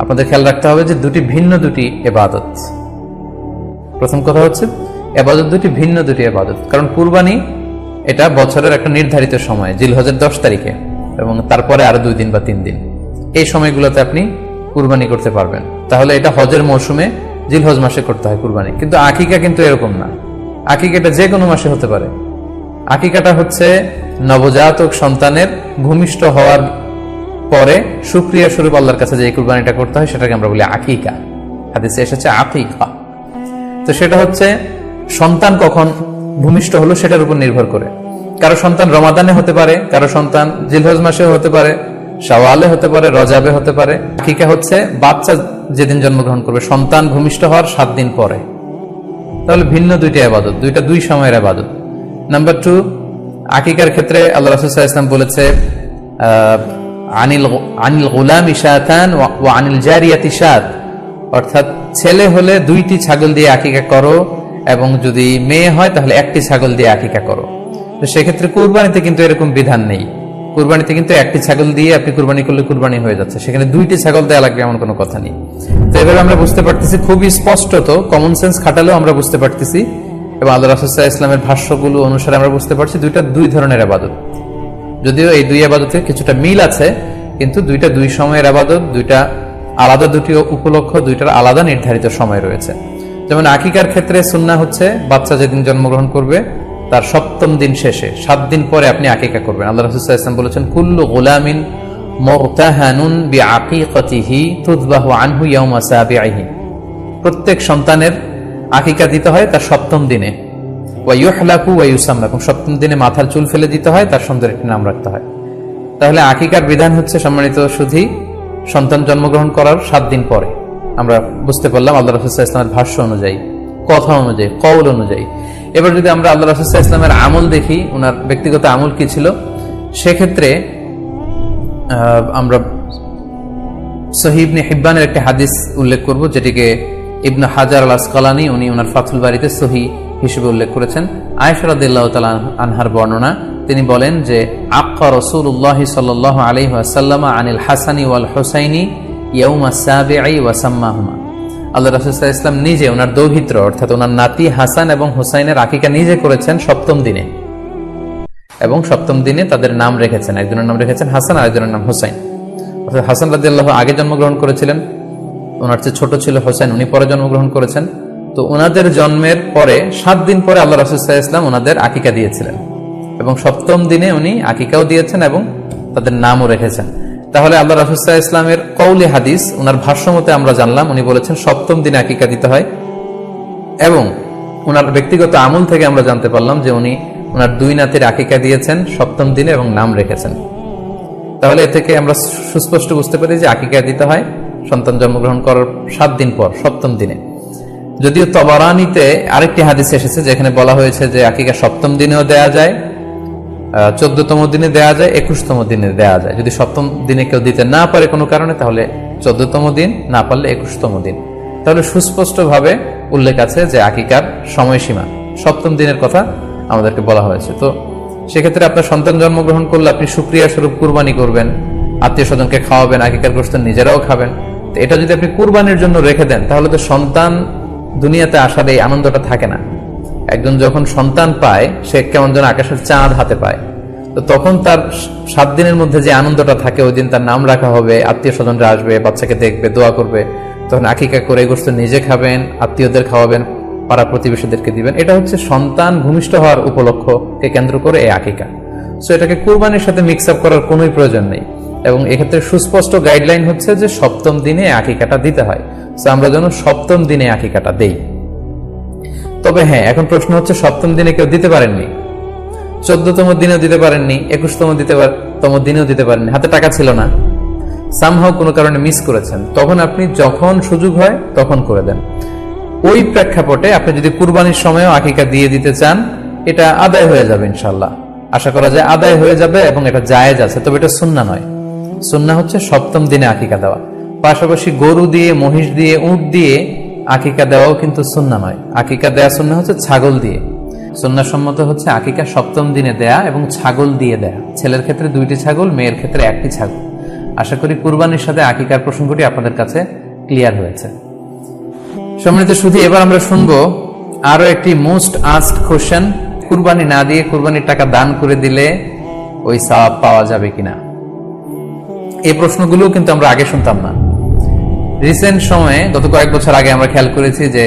আপনাদের খেয়াল রাখতে হবে যে দুটি ভিন্ন দুটি ইবাদত। প্রথম কথা হচ্ছে ইবাদত দুটি ভিন্ন দুটি ইবাদত। কারণ কুরবানি এটা বছরের একটা নির্ধারিত সময়, জিলহজের 10 তারিখে, এবং তারপরে আরো 2 দিন বা 3 দিন, এই সময়গুলোতে আপনি কুরবানি করতে পারবেন। তাহলে এটা হজের মৌসুমে জিলহজ মাসে করতে হয় কুরবানি। কিন্তু আকিকা কিন্তু এরকম না। আকিকাটা যে কোনো মাসে হতে পারে। আকিকাটা হচ্ছে নবজাতক সন্তানের ভূমিষ্ঠ হওয়ার পরে শুকরিয়া স্বরূপ আল্লাহর কাছে যে কুরবানিটা করতে হয়, সেটাকে আমরা বলি আকিকা। হাদিসে এসেছে আকিকা। তো সেটা হচ্ছে সন্তান কখন ভূমিষ্ঠ হলো সেটার উপর নির্ভর করে। কারো সন্তান রমাদানে হতে পারে, কারো সন্তান জিলহজ মাসে হতে পারে, শাওয়ালে হতে পারে, রজাবে হতে পারে। আকিকা হচ্ছে বাচ্চা যেদিন জন্মগ্রহণ করবে, সন্তান ভূমিষ্ঠ হওয়ার 7 দিন পরে। তাহলে ভিন্ন দুইটা ইবাদত, দুইটা দুই সময়ের ইবাদত। নাম্বার 2, আকিকার ক্ষেত্রে আল্লাহ রাসূল সাল্লাল্লাহু আলাইহি ওয়াসাল্লাম বলেছে আনিল গুলামি শাতান ওয়া আনিল জারিয়াতি শাত, অর্থাৎ ছেলে হলে 2টি ছাগল দিয়ে আকিকা করো, এবং যদি মেয়ে হয় তাহলে 1টি ছাগল দিয়ে আকিকা করো। তো সেক্ষেত্রে কুরবানিতে কিন্তু এরকম বিধান নেই। কুরবানিতে কিন্তু একটি ছাগল দিয়ে আপনি কুরবানি করলে কুরবানি হয়ে যাচ্ছে, সেখানে 2টি ছাগল দেওয়া লাগবে এমন কোনো কথা নেই। তো এভাবে আমরা বুঝতে পারতেছি, খুবই স্পষ্টত কমন সেন্স খাটালেও আমরা বুঝতে পারতেছি, এবং আল্লাহ রাসূল সাল্লাল্লাহু আলাইহি ওয়াসাল্লামের ভাষ্যগুলো অনুসারে আমরা বুঝতে পারছি দুইটা 2 ধরনের ইবাদত। যদিও এই 2 ইবাদতে কিছুটা মিল আছে, কিন্তু দুইটা 2 সময়ের ইবাদত, দুইটা আলাদা, দুটি উপলক্ষ, দুইটার আলাদা নির্ধারিত সময় রয়েছে। যেমন আকিকার ক্ষেত্রে সুন্নাহ হচ্ছে বাচ্চা যেদিন জন্মগ্রহণ করবে তার 7ম দিন শেষে 7 দিন পরে আপনি আকিকা করবেন। আল্লাহ রাসূল সাল্লাল্লাহু আলাইহি ওয়াসাল্লাম বলেছেন, কুল্লু গুলামিন মুরতাহানুন বিআকিকাতিহি তুযবাহু আনহু ইয়াওমা সাবিহি। প্রত্যেক সন্তানের আকিকা দিতে হয় তার 7ম দিনে, ওয়া ইউহলাকু ওয়া ইউসাম্মা, 7ম দিনে মাথার চুল ফেলে দিতে হয়, তার সুন্দর একটি নাম রাখতে হয়। তাহলে আকিকার বিধান হচ্ছে সম্মানিত সুধী সন্তান জন্মগ্রহণ করার 7 দিন পরে। আমরা বুঝতে পারলাম আল্লাহ রাসূল সাল্লাল্লাহু আলাইহি ওয়াসাল্লামের ভাষ্য অনুযায়ী, কথা অনুযায়ী, কওল অনুযায়ী। এবার যদি আমরা আল্লাহ রাসূল সাল্লাল্লাহু আলাইহি ওয়াসাল্লামের আমল দেখি, ওনার ব্যক্তিগত আমল কি ছিল, সেক্ষেত্রে আমরা সহিহ ইবনে হিব্বানের একটি হাদিস উল্লেখ করব, যেটিকে ইবনে হাজার আল আসকালানী উনি ওনার ফাথুল বারীতে সহিহ হিসেবে উল্লেখ করেছেন। আয়েশা রাদিয়াল্লাহু তাআলা আনহার বর্ণনা, তিনি বলেন যে আক্কা রাসূলুল্লাহ সাল্লাল্লাহু আলাইহি ওয়াসাল্লাম আনিল হাসানি ওয়াল হুসাইনি ইয়াউমা সাবিঈ ওয়া সাম্মাহুমা। আল্লাহ রাসূল সাল্লাল্লাহু আলাইহি ওয়াসাল্লাম নিজে ওনার দৌহিত্র অর্থাৎ ওনার নাতি হাসান এবং হুসাইনের আকিকা নিজে করেছেন 7ম দিনে, এবং 7ম দিনে তাদের নাম রেখেছেন। একজনের নাম রেখেছেন হাসান, আরেকজনের নাম হুসাইন। অর্থাৎ হাসান রাদিয়াল্লাহু আগে জন্মগ্রহণ করেছিলেন, ওনার চেয়ে ছোট ছিল হুসাইন, উনি পরে জন্মগ্রহণ করেছেন। তো ওনাদের জন্মের পরে 7 দিন পরে আল্লাহ রাসূল সাল্লাল্লাহু আলাইহি ওয়াসাল্লাম ওনাদের আকিকা দিয়েছিলেন, এবং 7ম দিনে উনি আকিকাও দিয়েছেন এবং তাদের নামও রেখেছেন। তাহলে আল্লাহ রাসূল সাল্লাল্লাহু আলাইহি ওয়াসাল্লামের কওলি হাদিস, ওনার ভাষ্য মতে আমরা জানলাম উনি বলেছেন 7ম দিনে আকিকা দিতে হয়, এবং ওনার ব্যক্তিগত আমল থেকে আমরা জানতে পারলাম যে উনি ওনার 2 নাতির আকিকা দিয়েছেন 7ম দিনে এবং নাম রেখেছেন। তাহলে এ থেকে আমরা সুস্পষ্ট বুঝতে পারি যে আকিকা দিতে হয় সন্তান জন্মগ্রহণ করার 7 দিন পর, 7ম দিনে। যদিও তবারানীতে আরেকটি হাদিস এসেছে যেখানে বলা হয়েছে যে আকিকা 7ম দিনেও দেয়া যায়, 14তম দিনে দেয়া যায়, 21তম দিনে দেয়া যায়। যদি 7ম দিনে কেউ দিতে না পারে কোনো কারণে, তাহলে 14তম দিন, না পারলে 21তম দিন। তাহলে সুস্পষ্টভাবে উল্লেখ আছে যে আকিকার সময়সীমা 7ম দিনের কথা আমাদেরকে বলা হয়েছে। তো সেক্ষেত্রে আপনার সন্তান জন্মগ্রহণ করলে আপনি শুকরিয়া স্বরূপ কুরবানি করবেন, আত্মীয় স্বজনকে খাওয়াবেন, আকিকার গোশত নিজেরাও খাবেন। তো এটা যদি আপনি কুরবানির জন্য রেখে দেন, তাহলে তো সন্তান দুনিয়াতে আসার এই আনন্দটা থাকে না। একজন যখন সন্তান পায়, সে কেমন যেন আকাশের চাঁদ হাতে পায়। তো তখন তার 7 দিনের মধ্যে যে আনন্দটা থাকে, ওই দিন তার নাম রাখা হবে, আত্মীয় স্বজনরা আসবে, বাচ্চাকে দেখবে, দোয়া করবে, তখন আকিকা করে গোশত নিজে খাবেন, আত্মীয়দের খাওয়াবেন, পাড়া প্রতিবেশীদেরকে দিবেন। এটা হচ্ছে সন্তান ভূমিষ্ঠ হওয়ার উপলক্ষকে কেন্দ্র করে এই আকিকা। সো এটাকে কুরবানির সাথে মিক্স আপ করার কোনোই প্রয়োজন নেই, এবং এক্ষেত্রে সুস্পষ্ট গাইডলাইন হচ্ছে যে 7ম দিনে আকিকাটা দিতে হয়। সো আমরা যেন 7ম দিনে আকিকাটা দেই। তবে হ্যাঁ, এখন প্রশ্ন হচ্ছে 7ম দিনে কেউ দিতে পারেননি, 14তম দিনেও দিতে পারেননি, 21তম দিনেও দিতে পারেননি, হাতে টাকা ছিল না, সামহাও কোনো কারণে মিস করেছেন, তখন আপনি যখন সুযোগ হয় তখন করে দেন। ওই প্রেক্ষাপটে আপনি যদি কুরবানির সময়ও আকিকা দিয়ে দিতে চান, এটা আদায় হয়ে যাবে ইনশাআল্লাহ। আশা করা যায় আদায় হয়ে যাবে, এবং এটা জায়েজ আছে। তবে এটা সুন্নাহ নয়। সুন্নাহ হচ্ছে 7ম দিনে আকিকা দেওয়া। পাশাপাশি গরু দিয়ে, মহিষ দিয়ে, উট দিয়ে আকিকা দেওয়াও কিন্তু সুন্নাহ নয়। আকিকা দেয়া সুন্নাহ হচ্ছে ছাগল দিয়ে। সুন্নাহ সম্মত হচ্ছে আকিকা 7ম দিনে দেয়া এবং ছাগল দিয়ে দেয়া। ছেলের ক্ষেত্রে 2টি ছাগল, মেয়ের ক্ষেত্রে 1টি ছাগল। আশা করি কুরবানির সাথে আকিকার প্রসঙ্গটি আপনাদের কাছে ক্লিয়ার হয়েছে। সম্মানিত সুধী, এবার আমরা শুনবো আরো একটি মোস্ট আস্কড কোশ্চেন, কুরবানি না দিয়ে কুরবানির টাকা দান করে দিলে ওই সওয়াব পাওয়া যাবে কিনা। এই প্রশ্নগুলো কিন্তু আমরা আগে শুনতাম না। রিসেন্ট সময়ে, গত কয়েক বছর আগে আমরা খেয়াল করেছি যে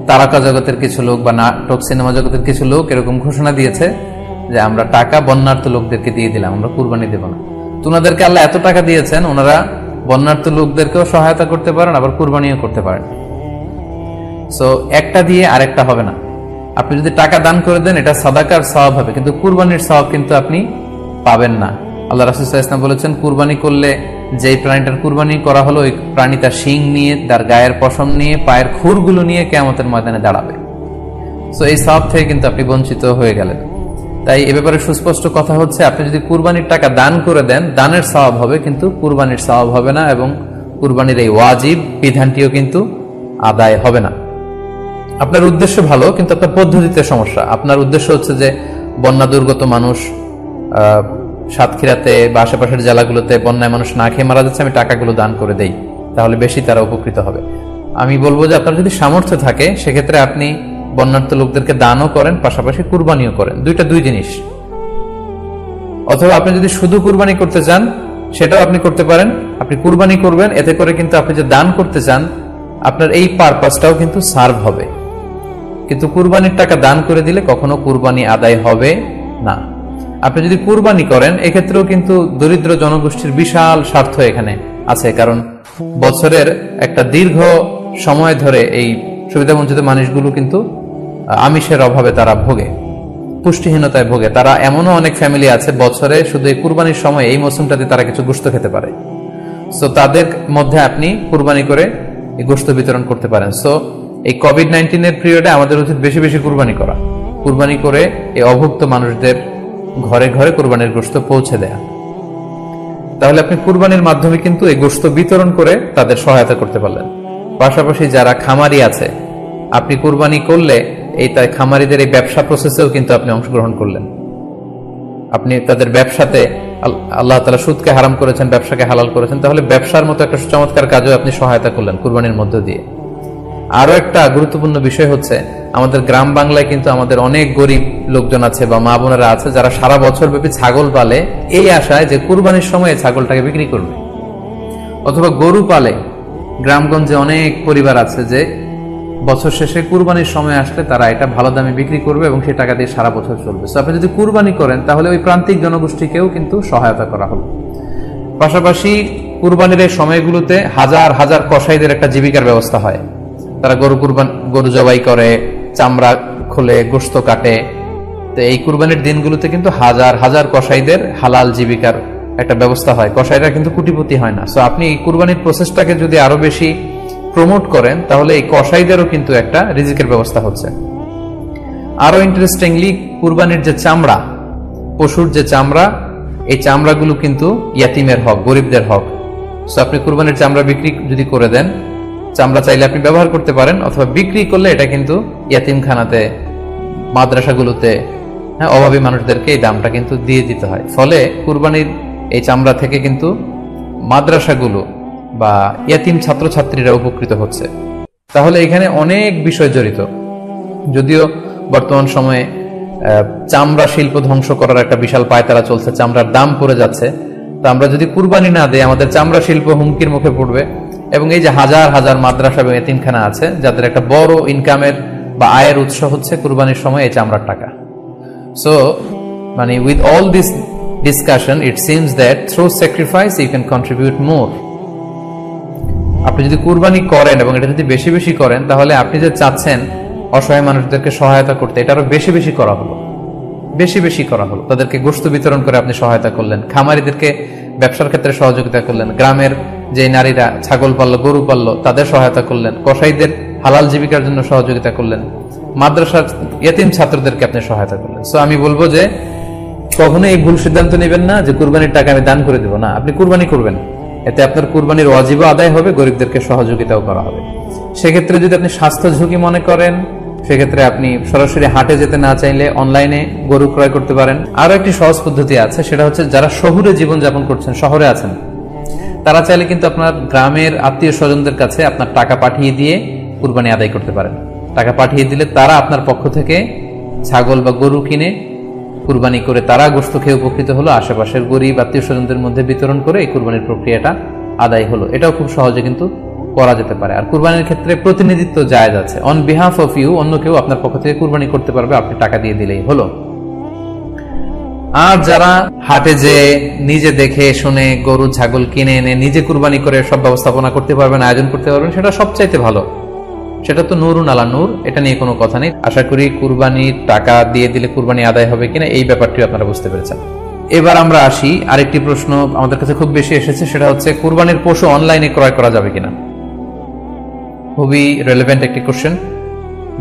তারকা জগতের কিছু লোক বা নাটক সিনেমা জগতের কিছু লোক এরকম ঘোষণা দিয়েছে যে আমরা টাকা বন্যার্থ লোকদেরকে দিয়ে দিলাম, আমরা কুরবানি দেব না। তো ওনাদেরকে আল্লাহ এত টাকা দিয়েছেন, ওনারা বন্যার্থ লোকদেরকেও সহায়তা করতে পারেন, আবার কুরবানিও করতে পারেন। সো একটা দিয়ে আরেকটা হবে না। আপনি যদি টাকা দান করে দেন, এটা সাদাকার সওয়াব হবে, কিন্তু কুরবানির সওয়াব কিন্তু আপনি পাবেন না। আল্লাহ রাসূল সাল্লাল্লাহু আলাইহি ওয়াসাল্লাম বলেছেন, কুরবানি করলে যেই প্রাণীটার কুরবানি করা হলো, ওই প্রাণী তার শিং নিয়ে, তার গায়ের পশম নিয়ে, পায়ের খুরগুলো নিয়ে কিয়ামতের ময়দানে দাঁড়াবে। সো এই সওয়াব থেকে কিন্তু আপনি বঞ্চিত হয়ে গেলেন। তাই এ ব্যাপারে সুস্পষ্ট কথা হচ্ছে, আপনি যদি কুরবানির টাকা দান করে দেন, দানের সওয়াব হবে, কিন্তু কুরবানির সওয়াব হবে না, এবং কুরবানির এই ওয়াজিব বিধানটিও কিন্তু আদায় হবে না। আপনার উদ্দেশ্য ভালো, কিন্তু আপনার পদ্ধতিতে সমস্যা। আপনার উদ্দেশ্য হচ্ছে যে বন্যা দুর্গত মানুষ, সাতক্ষীরাতে বা আশেপাশের জেলাগুলোতে বন্যায় মানুষ না খেয়ে মারা যাচ্ছে, আমি টাকাগুলো দান করে দেই, তাহলে বেশি তারা উপকৃত হবে। আমি বলবো যে আপনার যদি সামর্থ্য থাকে সেক্ষেত্রে আপনি বন্যার্থ লোকদেরকে দানও করেন, পাশাপাশি কুরবানিও করেন, দুই জিনিস। অথবা আপনি যদি শুধু কুরবানি করতে চান সেটাও আপনি করতে পারেন, আপনি কুরবানি করবেন, এতে করে কিন্তু আপনি যে দান করতে চান আপনার এই পারপাসটাও কিন্তু সার্ভ হবে। কিন্তু কুরবানির টাকা দান করে দিলে কখনো কুরবানি আদায় হবে না। আপনি যদি কুরবানি করেন এক্ষেত্রেও কিন্তু দরিদ্র জনগোষ্ঠীর বিশাল স্বার্থ এখানে আছে, কারণ বছরের একটা দীর্ঘ সময় ধরে এই সুবিধাবঞ্চিত মানুষগুলো কিন্তু আমিষের অভাবে তারা ভোগে, পুষ্টিহীনতায় ভোগে। তারা এমনও অনেক ফ্যামিলি আছে বছরে শুধু এই কুরবানির সময় এই মৌসুমটাতে তারা কিছু গোশত খেতে পারে। সো তাদের মধ্যে আপনি কুরবানি করে এই গোশত বিতরণ করতে পারেন। সো এই কোভিড-19 পিরিয়ডে আমাদের উচিত বেশি বেশি কুরবানি করা, কুরবানি করে এই অভুক্ত মানুষদের ঘরে ঘরে কুরবানির গোশত পৌঁছে দেয়া। তাহলে আপনি কুরবানির মাধ্যমে কিন্তু এই গোশত বিতরণ করে তাদের সহায়তা করতে পারলেন। পাশাপাশি যারা খামারি আছে, আপনি কুরবানি করলে এই তাই খামারিদের এই ব্যবসা প্রসেসেও কিন্তু আপনি অংশগ্রহণ করলেন। আপনি তাদের ব্যবসাতে, আল্লাহ তাআলা সুদকে হারাম করেছেন, ব্যবসাকে হালাল করেছেন, তাহলে ব্যবসার মতো একটা চমৎকার কাজও আপনি সহায়তা করলেন কুরবানির মধ্য দিয়ে। আরো একটা গুরুত্বপূর্ণ বিষয় হচ্ছে, আমাদের গ্রাম বাংলায় কিন্তু আমাদের অনেক গরিব লোকজন আছে বা মা বোনেরা আছে যারা সারা বছর ব্যাপী ছাগল পালে এই আশায় যে কুরবানির সময় ছাগলটাকে বিক্রি করবে, অথবা গরু পালে। গ্রামগঞ্জে অনেক পরিবার আছে যে বছর শেষে কুরবানির সময় আসলে তারা এটা ভালো দামে বিক্রি করবে এবং সেই টাকা দিয়ে সারা বছর চলবে। সো আপনি যদি কুরবানি করেন তাহলে ওই প্রান্তিক জনগোষ্ঠীকেও কিন্তু সহায়তা করা হলো। পাশাপাশি কুরবানির এই সময়গুলোতে হাজার হাজার কসাইদের একটা জীবিকার ব্যবস্থা হয়। তারা গরু জবাই করে, চামড়া খুলে, গোশত কাটে। তো এই কুরবানির দিনগুলোতে কিন্তু হাজার হাজার কসাইদের হালাল জীবিকার একটা ব্যবস্থা হয়। কসাইরা কিন্তু কোটিপতি হয় না। সো আপনি এই কুরবানির প্রসেসটাকে যদি আরো বেশি প্রমোট করেন তাহলে এই কসাইদেরও কিন্তু একটা রিজিকের ব্যবস্থা হচ্ছে। আরো ইন্টারেস্টিংলি, কুরবানির যে চামড়া, পশুর যে চামড়া, এই চামড়াগুলো কিন্তু ইয়াতিমের হক, গরিবদের হক। সো আপনি কুরবানির চামড়া বিক্রি যদি করে দেন, চামড়া চাইলে আপনি ব্যবহার করতে পারেন, অথবা বিক্রি করলে এটা কিন্তু ইয়াতিমখানাতে, মাদ্রাসাগুলোতে, অভাবী মানুষদেরকে এই দামটা কিন্তু দিয়ে দিতে হয়। ফলে কুরবানির এই চামড়া থেকে কিন্তু মাদ্রাসাগুলো বা ইয়াতিম ছাত্রছাত্রীরা উপকৃত হচ্ছে। তাহলে এখানে অনেক বিষয় জড়িত। যদিও বর্তমান সময়ে চামড়া শিল্প ধ্বংস করার একটা বিশাল পায়তারা চলছে, চামড়ার দাম পড়ে যাচ্ছে। তো আমরা যদি কুরবানি না দিই আমাদের চামড়া শিল্প হুমকির মুখে পড়বে। এবং এই যে হাজার হাজার মাদ্রাসা এবং এতিমখানা আছে যাদের একটা বড় ইনকামের বা আয়ের উৎস হচ্ছে কুরবানির সময় এই চামড়ার টাকা। সো মানে with all this discussion it seems that through sacrifice you can contribute more. আপনি যদি কুরবানি করেন এবং এটা যদি বেশি বেশি করেন তাহলে আপনি যে চাচ্ছেন অসহায় মানুষদেরকে সহায়তা করতে, এটা আরো বেশি বেশি করা হলো, বেশি বেশি করা হলো। তাদেরকে গোশত বিতরণ করে আপনি সহায়তা করলেন, খামারিদেরকে ব্যবসার ক্ষেত্রে সহযোগিতা করলেন, গ্রামের যে নারীরা ছাগল পাললো, গরু পাললো তাদের সহায়তা করলেন, কসাইদের হালাল জীবিকার জন্য সহযোগিতা করলেন, মাদ্রাসার ইয়াতিম ছাত্রদেরকে আপনি সহায়তা করলেন। সো আমি বলবো যে কখনো এই ভুল সিদ্ধান্ত নেবেন না যে কুরবানির টাকা আমি দান করে দেবো। না, আপনি কুরবানি করবেন, এতে আপনার কুরবানির ওয়াজিবও আদায় হবে, গরিবদেরকে সহযোগিতাও করা হবে। সেক্ষেত্রে যদি আপনি স্বাস্থ্য ঝুঁকি মনে করেন সেক্ষেত্রে আপনি সরাসরি হাটে যেতে না চাইলে অনলাইনে গরু ক্রয় করতে পারেন। আরো একটি সহজ পদ্ধতি আছে, সেটা হচ্ছে যারা শহুরে জীবনযাপন করছেন, শহরে আছেন, তারা চাইলে কিন্তু আপনার গ্রামের আত্মীয় স্বজনদের কাছে আপনার টাকা পাঠিয়ে দিয়ে কুরবানি আদায় করতে পারেন। টাকা পাঠিয়ে দিলে তারা আপনার পক্ষ থেকে ছাগল বা গরু কিনে কুরবানি করে তারা গোশত খেয়ে উপকৃত হলো, আশেপাশের গরিব আত্মীয় স্বজনদের মধ্যে বিতরণ করে এই কুরবানির প্রক্রিয়াটা আদায় হলো। এটাও খুব সহজে কিন্তু করা যেতে পারে। আর কুরবানির ক্ষেত্রে প্রতিনিধিত্ব জায়েজ আছে, অন বিহাফ অফ ইউ অন্য কেউ আপনার পক্ষ থেকে কুরবানি করতে পারবে, আপনি টাকা দিয়ে দিলেই হলো। আর যারা হাটে যে নিজে দেখে শুনে গরু ছাগল কিনে এনে নিজে কুরবানি করে সব ব্যবস্থাপনা করতে পারবেন, আয়োজন করতে পারবেন, সেটা সবচাইতে ভালো। সেটা তো নূরুন আলা নূর, এটা নিয়ে কোনো কথা নেই। আশা করি কুরবানির টাকা দিয়ে দিলে কুরবানি আদায় হবে কিনা এই ব্যাপারটি আপনারা বুঝতে পেরেছেন। এবার আমরা আসি, আরেকটি প্রশ্ন আমাদের কাছে খুব বেশি এসেছে, সেটা হচ্ছে কুরবানির পশু অনলাইনে ক্রয় করা যাবে কিনা। খুবই রেলেভেন্ট একটি কোশ্চেন,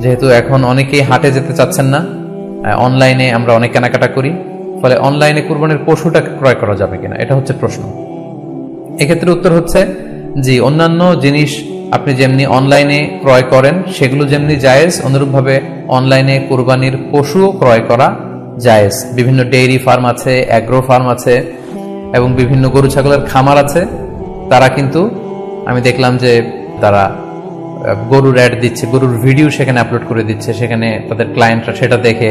যেহেতু এখন অনেকেই হাটে যেতে চাচ্ছেন না, অনলাইনে আমরা অনেক কেনাকাটা করি, ফলে অনলাইনে কুরবানির পশুটা ক্রয় করা যাবে কিনা এটা হচ্ছে প্রশ্ন। এক্ষেত্রে উত্তর হচ্ছে জি, অন্যান্য জিনিস আপনি যেমনি অনলাইনে ক্রয় করেন সেগুলো যেমনি জায়েজ, অনুরূপভাবে অনলাইনে কুরবানির পশুও ক্রয় করা জায়েজ। বিভিন্ন ডেইরি ফার্ম আছে, অ্যাগ্রো ফার্ম আছে এবং বিভিন্ন গরু ছাগলের খামার আছে। তারা কিন্তু আমি দেখলাম যে তারা গরুর অ্যাড দিচ্ছে, গরুর ভিডিও সেখানে আপলোড করে দিচ্ছে, সেখানে তাদের ক্লায়েন্টরা সেটা দেখে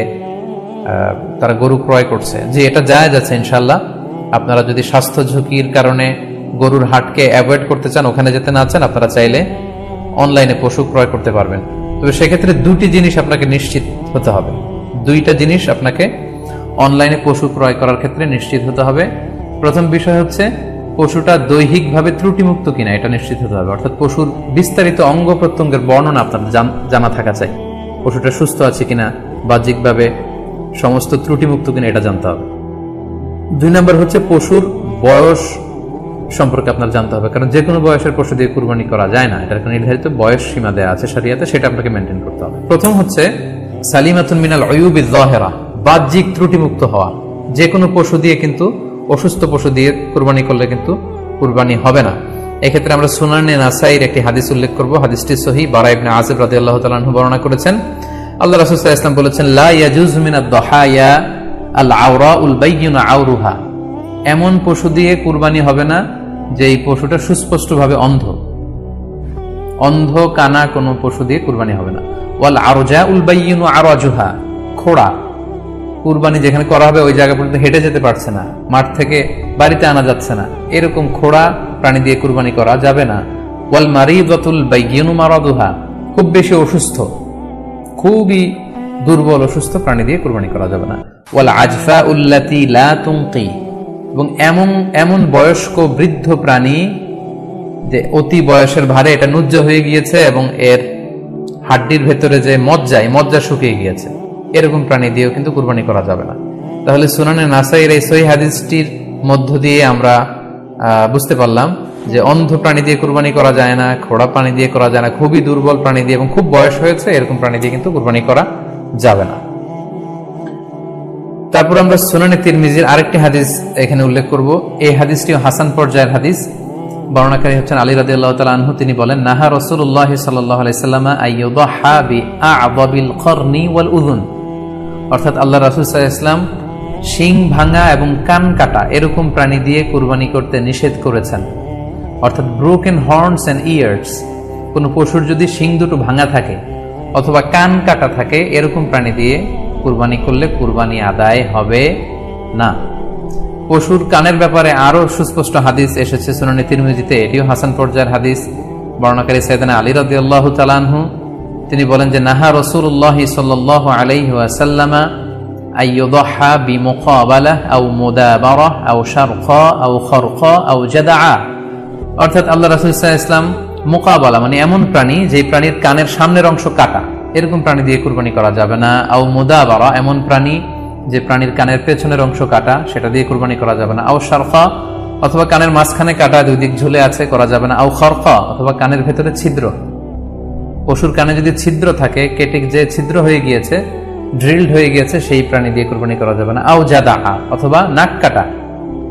তারা গরু ক্রয় করছে। যে এটা জায়েজ আছে ইনশাল্লাহ। আপনারা যদি স্বাস্থ্য ঝুঁকির কারণে গরুর হাটকে অ্যাভয়েড করতে চান, ওখানে যেতে না চান, আপনারা চাইলে অনলাইনে পশু ক্রয় করতে পারবেন। তবে সেক্ষেত্রে দুটি জিনিস আপনাকে নিশ্চিত হতে হবে, দুইটা জিনিস আপনাকে অনলাইনে পশু ক্রয় করার ক্ষেত্রে নিশ্চিত হতে হবে। প্রথম বিষয় হচ্ছে পশুটা দৈহিকভাবে ত্রুটিমুক্ত কিনা, এটা নিশ্চিত হতে হবে। অর্থাৎ পশুর বিস্তারিত অঙ্গ প্রত্যঙ্গের বর্ণনা আপনার জানা থাকা চাই। পশুটা সুস্থ আছে কিনা, বাহ্যিকভাবে সমস্ত ত্রুটিমুক্ত কিনা, এটা জানতে হবে। 2 নম্বর হচ্ছে পশুর বয়স সম্পর্কে আপনার জানতে হবে, কারণ যে কোনো বয়সের পশু দিয়ে কুরবানি করা যায় না, এটার একটা নির্ধারিত বয়স সীমা দেওয়া আছে শরিয়াতে, সেটা আপনাকে মেনটেন করতে হবে। প্রথম হচ্ছে সালিমাতুন মিনাল উয়ুবিজ যাহিরা, বাহ্যিক ত্রুটিমুক্ত হওয়া। যে কোনো পশু দিয়ে কিন্তু, অসুস্থ পশু দিয়ে কুরবানি করলে কিন্তু কুরবানি হবে না। এক্ষেত্রে আমরা সুনানে নাসাইর একটি হাদিস উল্লেখ করব। হাদিসটি সহিহ, বারা ইবনে আযিব রাদিয়াল্লাহু তাআলা আনহু বর্ণনা করেছেন। আল্লাহ রাসূল সাল্লাল্লাহু আলাইহি ওয়াসাল্লাম বলেছেন, লা ইয়াজুজু মিনাদ দাহায়া আল আওরাউল বাইয়িনু আওরুহা, এমন পশু দিয়ে কুরবানি হবে না যে এই পশুটা সুস্পষ্টভাবে অন্ধ। অন্ধ কানা কোনো পশু দিয়ে কুরবানি হবে না। ওয়াল আরজাউল বাইয়িনু আরাজুহা, খোড়া, কুরবানি যেখানে করা হবে ওই জায়গা পর্যন্ত হেঁটে যেতে পারছে না, মাঠ থেকে বাড়িতে আনা যাচ্ছে না, এরকম খোড়া প্রাণী দিয়ে কুরবানি করা যাবে না। ওয়াল মারিদাতুল বাইয়িনু মারাদুহা, খুব বেশি অসুস্থ, খুবই দুর্বল অসুস্থ প্রাণী দিয়ে কুরবানি করা যাবে না। ওয়াল আজফাউল্লাতী লা তুনকি, এবং এমন বয়স্ক বৃদ্ধ প্রাণী যে অতি বয়সের ভারে এটা নুজ্জ হয়ে গিয়েছে এবং এর হাড্ডির ভেতরে যে মজ্জা শুকিয়ে গিয়েছে, এরকম প্রাণী দিয়েও কিন্তু কুরবানি করা যাবে না। তাহলে সুনানে নাসাইর এই সহিহ হাদিসটির মধ্য দিয়ে আমরা বুঝতে পারলাম যে অন্ধ প্রাণী দিয়ে কুরবানি করা যায় না, খোড়া প্রাণী দিয়ে করা যায় না, খুবই দুর্বল প্রাণী দিয়ে এবং খুব বয়স হয়েছে এরকম প্রাণী দিয়ে কিন্তু কুরবানি করা যাবে না। তারপর আমরা সুনানে তিরমিজির আরেকটি হাদিস এখানে উল্লেখ করব। এই হাদিসটিও হাসান পর্যায়ের হাদিস। বর্ণনাকারী হচ্ছেন আলী রাদিয়াল্লাহু তাআলা আনহু। তিনি বলেন, নাহা রাসূলুল্লাহ সাল্লাল্লাহু আলাইহি ওয়াসাল্লাম আইয়ুদহা বিআ'যাবিল করনি ওয়াল উযুন, অর্থাৎ আল্লাহ রাসূল সাল্লাল্লাহু আলাইহি ওয়াসাল্লাম শিং ভাঙা এবং কান কাটা এরকম প্রাণী দিয়ে কুরবানি করতে নিষেধ করেছেন। অর্থাৎ ব্রোকেন হর্নস এন্ড ইয়ার্স, কোনো পশুর যদি শিং দুটো ভাঙা থাকে অথবা কান কাটা থাকে, এরকম প্রাণী দিয়ে কুরবানি করলে কুরবানি আদায় হবে না। পশুর কানের ব্যাপারে আরো সুস্পষ্ট হাদিস এসেছে সুনানে তিরমিজিতে, এটিও হাসান পর্যায়ের হাদিস। বর্ণনাকারী সাইয়েদনা আলী রাদিয়াল্লাহু তাআলা আনহু, তিনি বলেন যে নাহা রাসূলুল্লাহ সাল্লাল্লাহু আলাইহি ওয়াসাল্লাম আইয়ুদহা বিমুকাবালাহ আও মুদাবারাহ আও শারকা আও খারকা আও জাদআ, অর্থাৎ আল্লাহ রাসূল সাল্লাল্লাহু আলাইহি ওয়াসাল্লাম মুকাবালা মানে এমন প্রাণী যে প্রাণীর কানের সামনের অংশ কাটা, এরকম প্রাণী দিয়ে কুরবানি করা যাবে না। আও মুদাবারা, এমন প্রাণী যে প্রাণীর কানের পেছনের অংশ কাটা, সেটা দিয়ে কুরবানি করা যাবে না। আও শারকা, অথবা কানের মাঝখানে কাটা, দুই দিক ঝুলে আছে, করা যাবে না। আও খারকা, অথবা কানের ভেতরে ছিদ্র, পশুর কানে যদি ছিদ্র থাকে, কেটে যে ছিদ্র হয়ে গিয়েছে, ড্রিলড হয়ে গিয়েছে, সেই প্রাণী দিয়ে কুরবানি করা যাবে না। আও জাদা, অথবা নাক কাটা,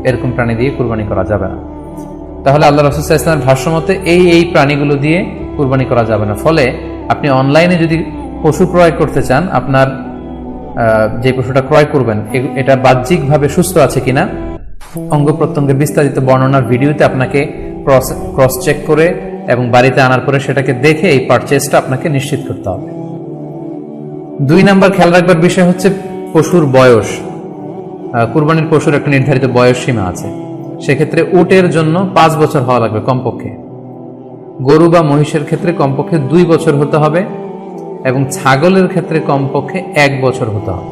এরকম প্রাণী দিয়ে কুরবানি করা যাবে না। তাহলে আল্লাহ রাসূল সাল্লাল্লাহু আলাইহি ওয়াসাল্লামের ভাষ্যমতে এই প্রাণীগুলো দিয়ে কুরবানি করা যাবে না। ফলে আপনি অনলাইনে যদি পশু ক্রয় করতে চান, আপনার যে পশুটা ক্রয় করবেন এটা বাহ্যিকভাবে সুস্থ আছে কিনা, অঙ্গ প্রত্যঙ্গের বিস্তারিত বর্ণনার ভিডিওতে আপনাকে ক্রস চেক করে এবং বাড়িতে আনার পরে সেটাকে দেখে এই পারচেজটা আপনাকে নিশ্চিত করতে হবে। 2 নাম্বার খেয়াল রাখবার বিষয় হচ্ছে পশুর বয়স। কুরবানির পশুর একটা নির্ধারিত বয়স সীমা আছে। সেক্ষেত্রে উটের জন্য 5 বছর হওয়া লাগবে কমপক্ষে, গরু বা মহিষের ক্ষেত্রে কমপক্ষে 2 বছর হতে হবে এবং ছাগলের ক্ষেত্রে কমপক্ষে 1 বছর হতে হবে।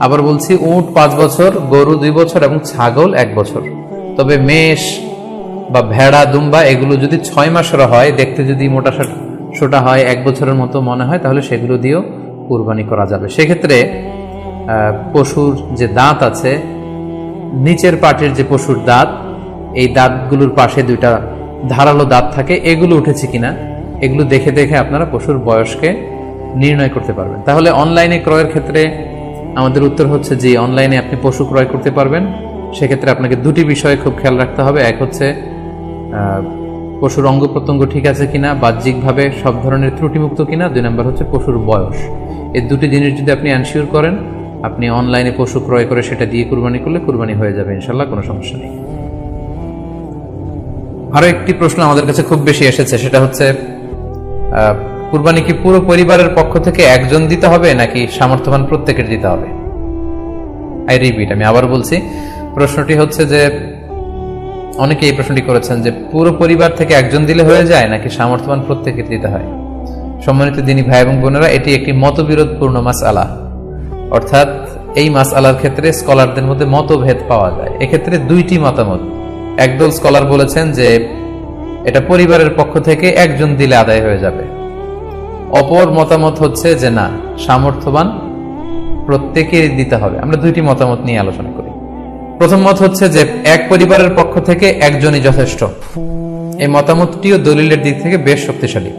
আবার বলছি, উট 5 বছর, গরু 2 বছর এবং ছাগল 1 বছর। তবে মেষ বা ভেড়া, দুম্বা এগুলো যদি 6 মাসের হয়, দেখতে যদি মোটা সোটা হয়, 1 বছরের মতো মনে হয়, তাহলে সেগুলো দিয়েও কুরবানি করা যাবে। সেক্ষেত্রে পশুর যে দাঁত আছে, নিচের পাটের যে পশুর দাঁত, এই দাঁতগুলোর পাশে 2টা ধারালো দাঁত থাকে, এগুলো উঠেছে কিনা এগুলো দেখে দেখে আপনারা পশুর বয়সকে নির্ণয় করতে পারবেন। তাহলে অনলাইনে ক্রয়ের ক্ষেত্রে আমাদের উত্তর হচ্ছে যে অনলাইনে আপনি পশু ক্রয় করতে পারবেন। সেক্ষেত্রে আপনাকে 2টি বিষয়ে খুব খেয়াল রাখতে হবে। এক হচ্ছে পশুর অঙ্গ প্রত্যঙ্গ ঠিক আছে কিনা, বাহ্যিকভাবে সব ধরনের ত্রুটিমুক্ত কিনা। 2 নম্বর হচ্ছে পশুর বয়স। এই 2টি জিনিস যদি আপনি এনশিওর করেন, আপনি অনলাইনে পশু ক্রয় করে সেটা দিয়ে কুরবানি করলে কুরবানি হয়ে যাবে ইনশাল্লাহ, কোনো সমস্যা নেই। আরো একটি প্রশ্ন আমাদের কাছে খুব বেশি এসেছে, সেটা হচ্ছে কুরবানি কি পুরো পরিবারের পক্ষ থেকে একজন দিতে হবে নাকি সামর্থ্যবান প্রত্যেকের দিতে হবে? আই রিপিট, আমি আবার বলছি, প্রশ্নটি হচ্ছে যে অনেকে এই প্রশ্নটি করেছেন যে পুরো পরিবার থেকে একজন দিলে হয়ে যায় নাকি সামর্থ্যবান প্রত্যেকের দিতে হয়। সম্মানিত দিনী ভাই এবং বোনেরা, এটি একটি মতবিরোধপূর্ণ মাসআলা, অর্থাৎ এই মাসআলার ক্ষেত্রে স্কলারদের মধ্যে মতভেদ পাওয়া যায়। এক্ষেত্রে দুইটি মতামত। একদল স্কলার বলেছেন যে এটা পরিবারের পক্ষ থেকে একজন দিলে আদায় হয়ে যাবে, অপর মতামত হচ্ছে যে না, সামর্থ্যবান প্রত্যেকেরই দিতে হবে। আমরা দুইটি মতামত নিয়ে আলোচনা করি। প্রথম মত হচ্ছে যে এক পরিবারের পক্ষ থেকে একজনই যথেষ্ট। এই মতামতটিও দলিলের দিক থেকে বেশ শক্তিশালী।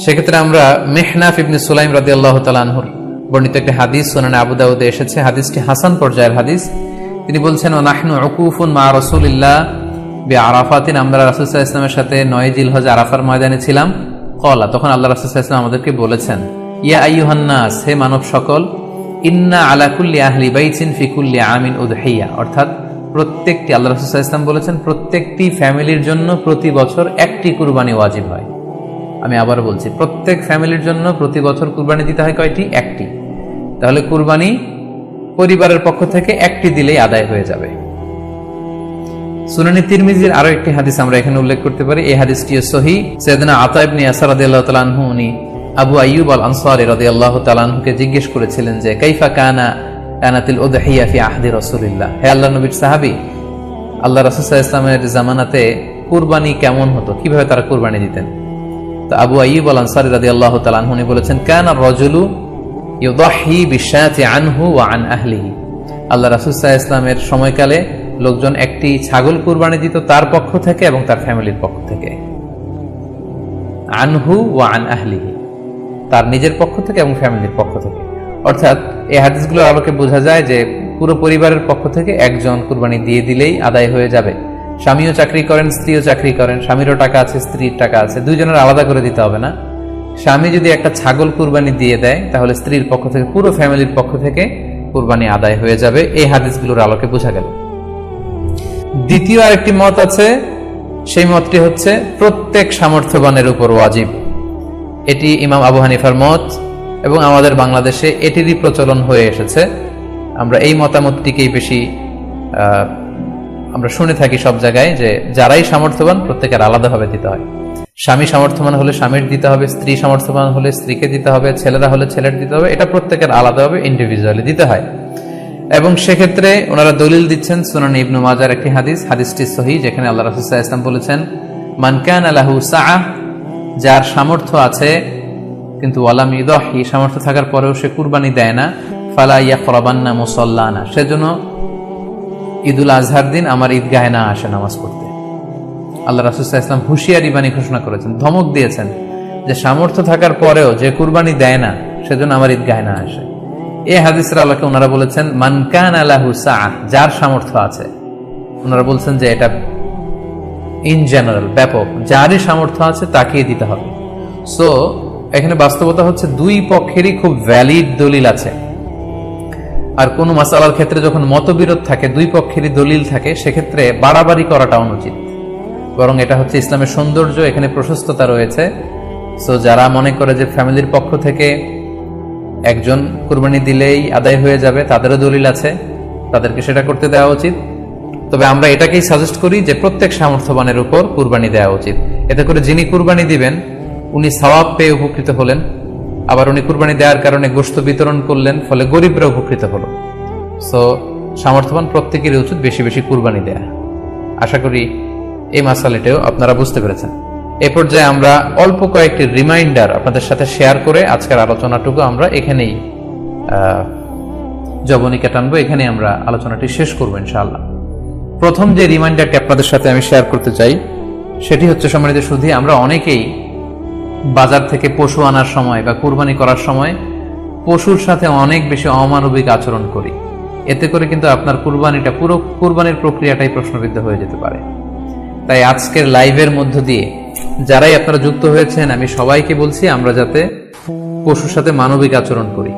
সেক্ষেত্রে আমরা মিহনাফ ইবনে সুলাইম রাদিয়াল্লাহু তাআলা আনহুর বর্ণিত একটি হাদিস সুনানে আবু দাউদে এসেছে, হাদিসটি হাসান পর্যায়ের হাদিস। তিনি বলছেন, ওয়া নাহনু উকুফুন মা রাসূলিল্লাহ বিআরাফাতিন, আমরা রাসূল সাল্লাল্লাহু আলাইহি ওয়াসাল্লামের সাথে 9 জিলহজ আরাফার ময়দানে ছিলাম। ক্বালা, তখন আল্লাহ রাসূল সাল্লাল্লাহু আলাইহি ওয়াসাল্লাম আমাদেরকে বলেছেন, ইয়া আইয়ুহান নাস, হে মানব সকল, ইন্না আলা কুল্লি আহলি বাইতিন ফি কুল্লি আমিন উদহিয়া, অর্থাৎ প্রত্যেকটি, আল্লাহ রাসূল সাল্লাল্লাহু আলাইহি ওয়াসাল্লাম বলেছেন, প্রত্যেকটি ফ্যামিলির জন্য প্রতি বছর একটি কুরবানি ওয়াজিব হয়। আমি আবার বলছি, প্রত্যেক ফ্যামিলির জন্য প্রতি বছর কুরবানি দিতে হয় কয়টি? একটি। তাহলে কুরবানি পরিবারের পক্ষ থেকে একটি দিলেই আদায় হয়ে যাবে। সুনানি তিরমিজির আরো একটি হাদিস আমরা এখানে উল্লেখ করতে পারি। এই হাদিসটিও সহিহ। সাইয়েদনা আতা ইবনে ইয়াসার রাদিয়াল্লাহু তাআলা আনহু, উনি আবু আইয়ুব আল আনসারী রাদিয়াল্লাহু তাআলা আনহুকে জিজ্ঞেস করেছিলেন যে কাইফা কানাতিল উদহিয়া ফি আহদি রাসূলিল্লাহ, হে আল্লাহর নবীর সাহাবী, আল্লাহ রাসূল সাল্লাল্লাহু আলাইহি ওয়াসাল্লামের জামানাতে কুরবানি কেমন হতো, কিভাবে তারা কুরবানি দিতেন? তো আবু আইয়ুব আল আনসারী রাদিয়াল্লাহু তাআলা আনহু বলেছেন, কানা রাজুলু ইউদাহি বিশাতি আনহু ওয়া আন আহলিহি, আল্লাহ রাসূল সাল্লাল্লাহু আলাইহি ওয়াসাল্লামের সময়কালে লোকজন একটি ছাগল কুরবানি দিত তার পক্ষ থেকে এবং তার ফ্যামিলির পক্ষ থেকে। আনহু ওয়া আন আহলিহি, তার নিজের পক্ষ থেকে এবং ফ্যামিলির পক্ষ থেকে। অর্থাৎ এই হাদিসগুলোর আলোকে বোঝা যায় যে পুরো পরিবারের পক্ষ থেকে একজন কুরবানি দিয়ে দিলেই আদায় হয়ে যাবে। স্বামীও চাকরি করেন, স্ত্রীও চাকরি করেন, স্বামীরও টাকা আছে, স্ত্রীর টাকা আছে, দুইজনের আলাদা করে দিতে হবে না। স্বামী যদি একটা ছাগল কুরবানি দিয়ে দেয় তাহলে স্ত্রীর পক্ষ থেকে, পুরো ফ্যামিলির পক্ষ থেকে কুরবানি আদায় হয়ে যাবে। এই হাদিসগুলোর আলোকে বোঝা গেল। দ্বিতীয় আরেকটি মত আছে, সেই মতটি হচ্ছে প্রত্যেক সামর্থ্যবানের উপর ওয়াজিব। এটি ইমাম আবু হানিফার মত এবং আমাদের বাংলাদেশে এটিরই প্রচলন হয়ে এসেছে। আমরা এই মতামতটিকেই বেশি আমরা শুনে থাকি সব জায়গায়, যে যারাই সামর্থ্যবান প্রত্যেকের আলাদাভাবে দিতে হয়। স্বামী সামর্থ্যবান হলে স্বামীর দিতে হবে, স্ত্রী সামর্থ্যবান হলে স্ত্রীকে দিতে হবে, ছেলেরা হলে ছেলের দিতে হবে। এটা প্রত্যেকের আলাদাভাবে ইন্ডিভিজুয়ালি দিতে হয়। এবং সেক্ষেত্রে ওনারা দলিল দিচ্ছেন সুনান ইবনে মাজার একটি হাদিস, হাদিসটি সহিহ, যেখানে আল্লাহ রাসূল সাল্লাল্লাহু আলাইহি ওয়াসাল্লাম বলেছেন, মান কানা লাহু সাআহ, যার সামর্থ্য আছে কিন্তু ওয়ালাম ইউদাহি, সামর্থ্য থাকার পরেও সে কুরবানি দেয় না, ফালা ইয়াকরাবান্না মুসাল্লানা, সেজন্য ঈদুল আজহার দিন আমার ঈদগাহে না আসে নামাজ পড়তে। আল্লাহ রাসূল সাল্লাল্লাহু আলাইহি ওয়াসাল্লাম হুঁশিয়ারি বাণী ঘোষণা করেছেন, ধমক দিয়েছেন যে সামর্থ্য থাকার পরেও যে কুরবানি দেয় না সেজন্য আমার ঈদগাহে না আসে। এই হাদিসের আলোকে ওনারা বলেছেন মান কানা লাহু সাআহ, যার সামর্থ্য আছে। ওনারা বলছেন যে এটা ইন জেনারেল, ব্যাপক, যারই সামর্থ্য আছে তাকেই দিতে হবে। সো এখানে বাস্তবতা হচ্ছে দুই পক্ষেরই খুব ভ্যালিড দলিল আছে। আর কোন মাসালার ক্ষেত্রে যখন মতবিরোধ থাকে, দুই পক্ষেরই দলিল থাকে, সেক্ষেত্রে বাড়াবাড়ি করাটা অনুচিত। বরং এটা হচ্ছে ইসলামের সৌন্দর্য, এখানে প্রশস্ততা রয়েছে। সো যারা মনে করে যে ফ্যামিলির পক্ষ থেকে একজন কুরবানি দিলেই আদায় হয়ে যাবে, তাদেরও দলিল আছে, তাদেরকে সেটা করতে দেওয়া উচিত। তবে আমরা এটাকেই সাজেস্ট করি যে প্রত্যেক সামর্থ্যবানের উপর কুরবানি দেওয়া উচিত। এতে করে যিনি কুরবানি দিবেন উনি সওয়াব পেয়ে উপকৃত হলেন, আবার উনি কুরবানি দেওয়ার কারণে গোশত বিতরণ করলেন, ফলে গরিবরা উপকৃত হলো। সো সামর্থ্যবান প্রত্যেকেরই উচিত বেশি বেশি কুরবানি দেয়া। আশা করি এই মাসালাটাও আপনারা বুঝতে পেরেছেন। এই পর্যায়ে আমরা অল্প কয়েকটি রিমাইন্ডার আপনাদের সাথে শেয়ার করে আজকের আলোচনাটুকু আমরা এখানেই জবনিকা টানবো, এখানে আমরা আলোচনাটি শেষ করবো ইনশাআল্লাহ। প্রথম যে রিমাইন্ডারটি আপনাদের সাথে আমি শেয়ার করতে চাই সেটি হচ্ছে, সম্মানিত সুধী, আমরা অনেকেই বাজার থেকে পশু আনার সময় বা কুরবানি করার সময় পশুর সাথে অনেক বেশি অমানবিক আচরণ করি। এতে করে কিন্তু আপনার কুরবানিটা, পুরো কুরবানির প্রক্রিয়াটাই প্রশ্নবিদ্ধ হয়ে যেতে পারে। তাই আজকের লাইভের মধ্য দিয়ে যারাই আপনারা যুক্ত হয়েছেন, আমি সবাইকে বলছি আমরা যাতে পশুর সাথে মানবিক আচরণ করি।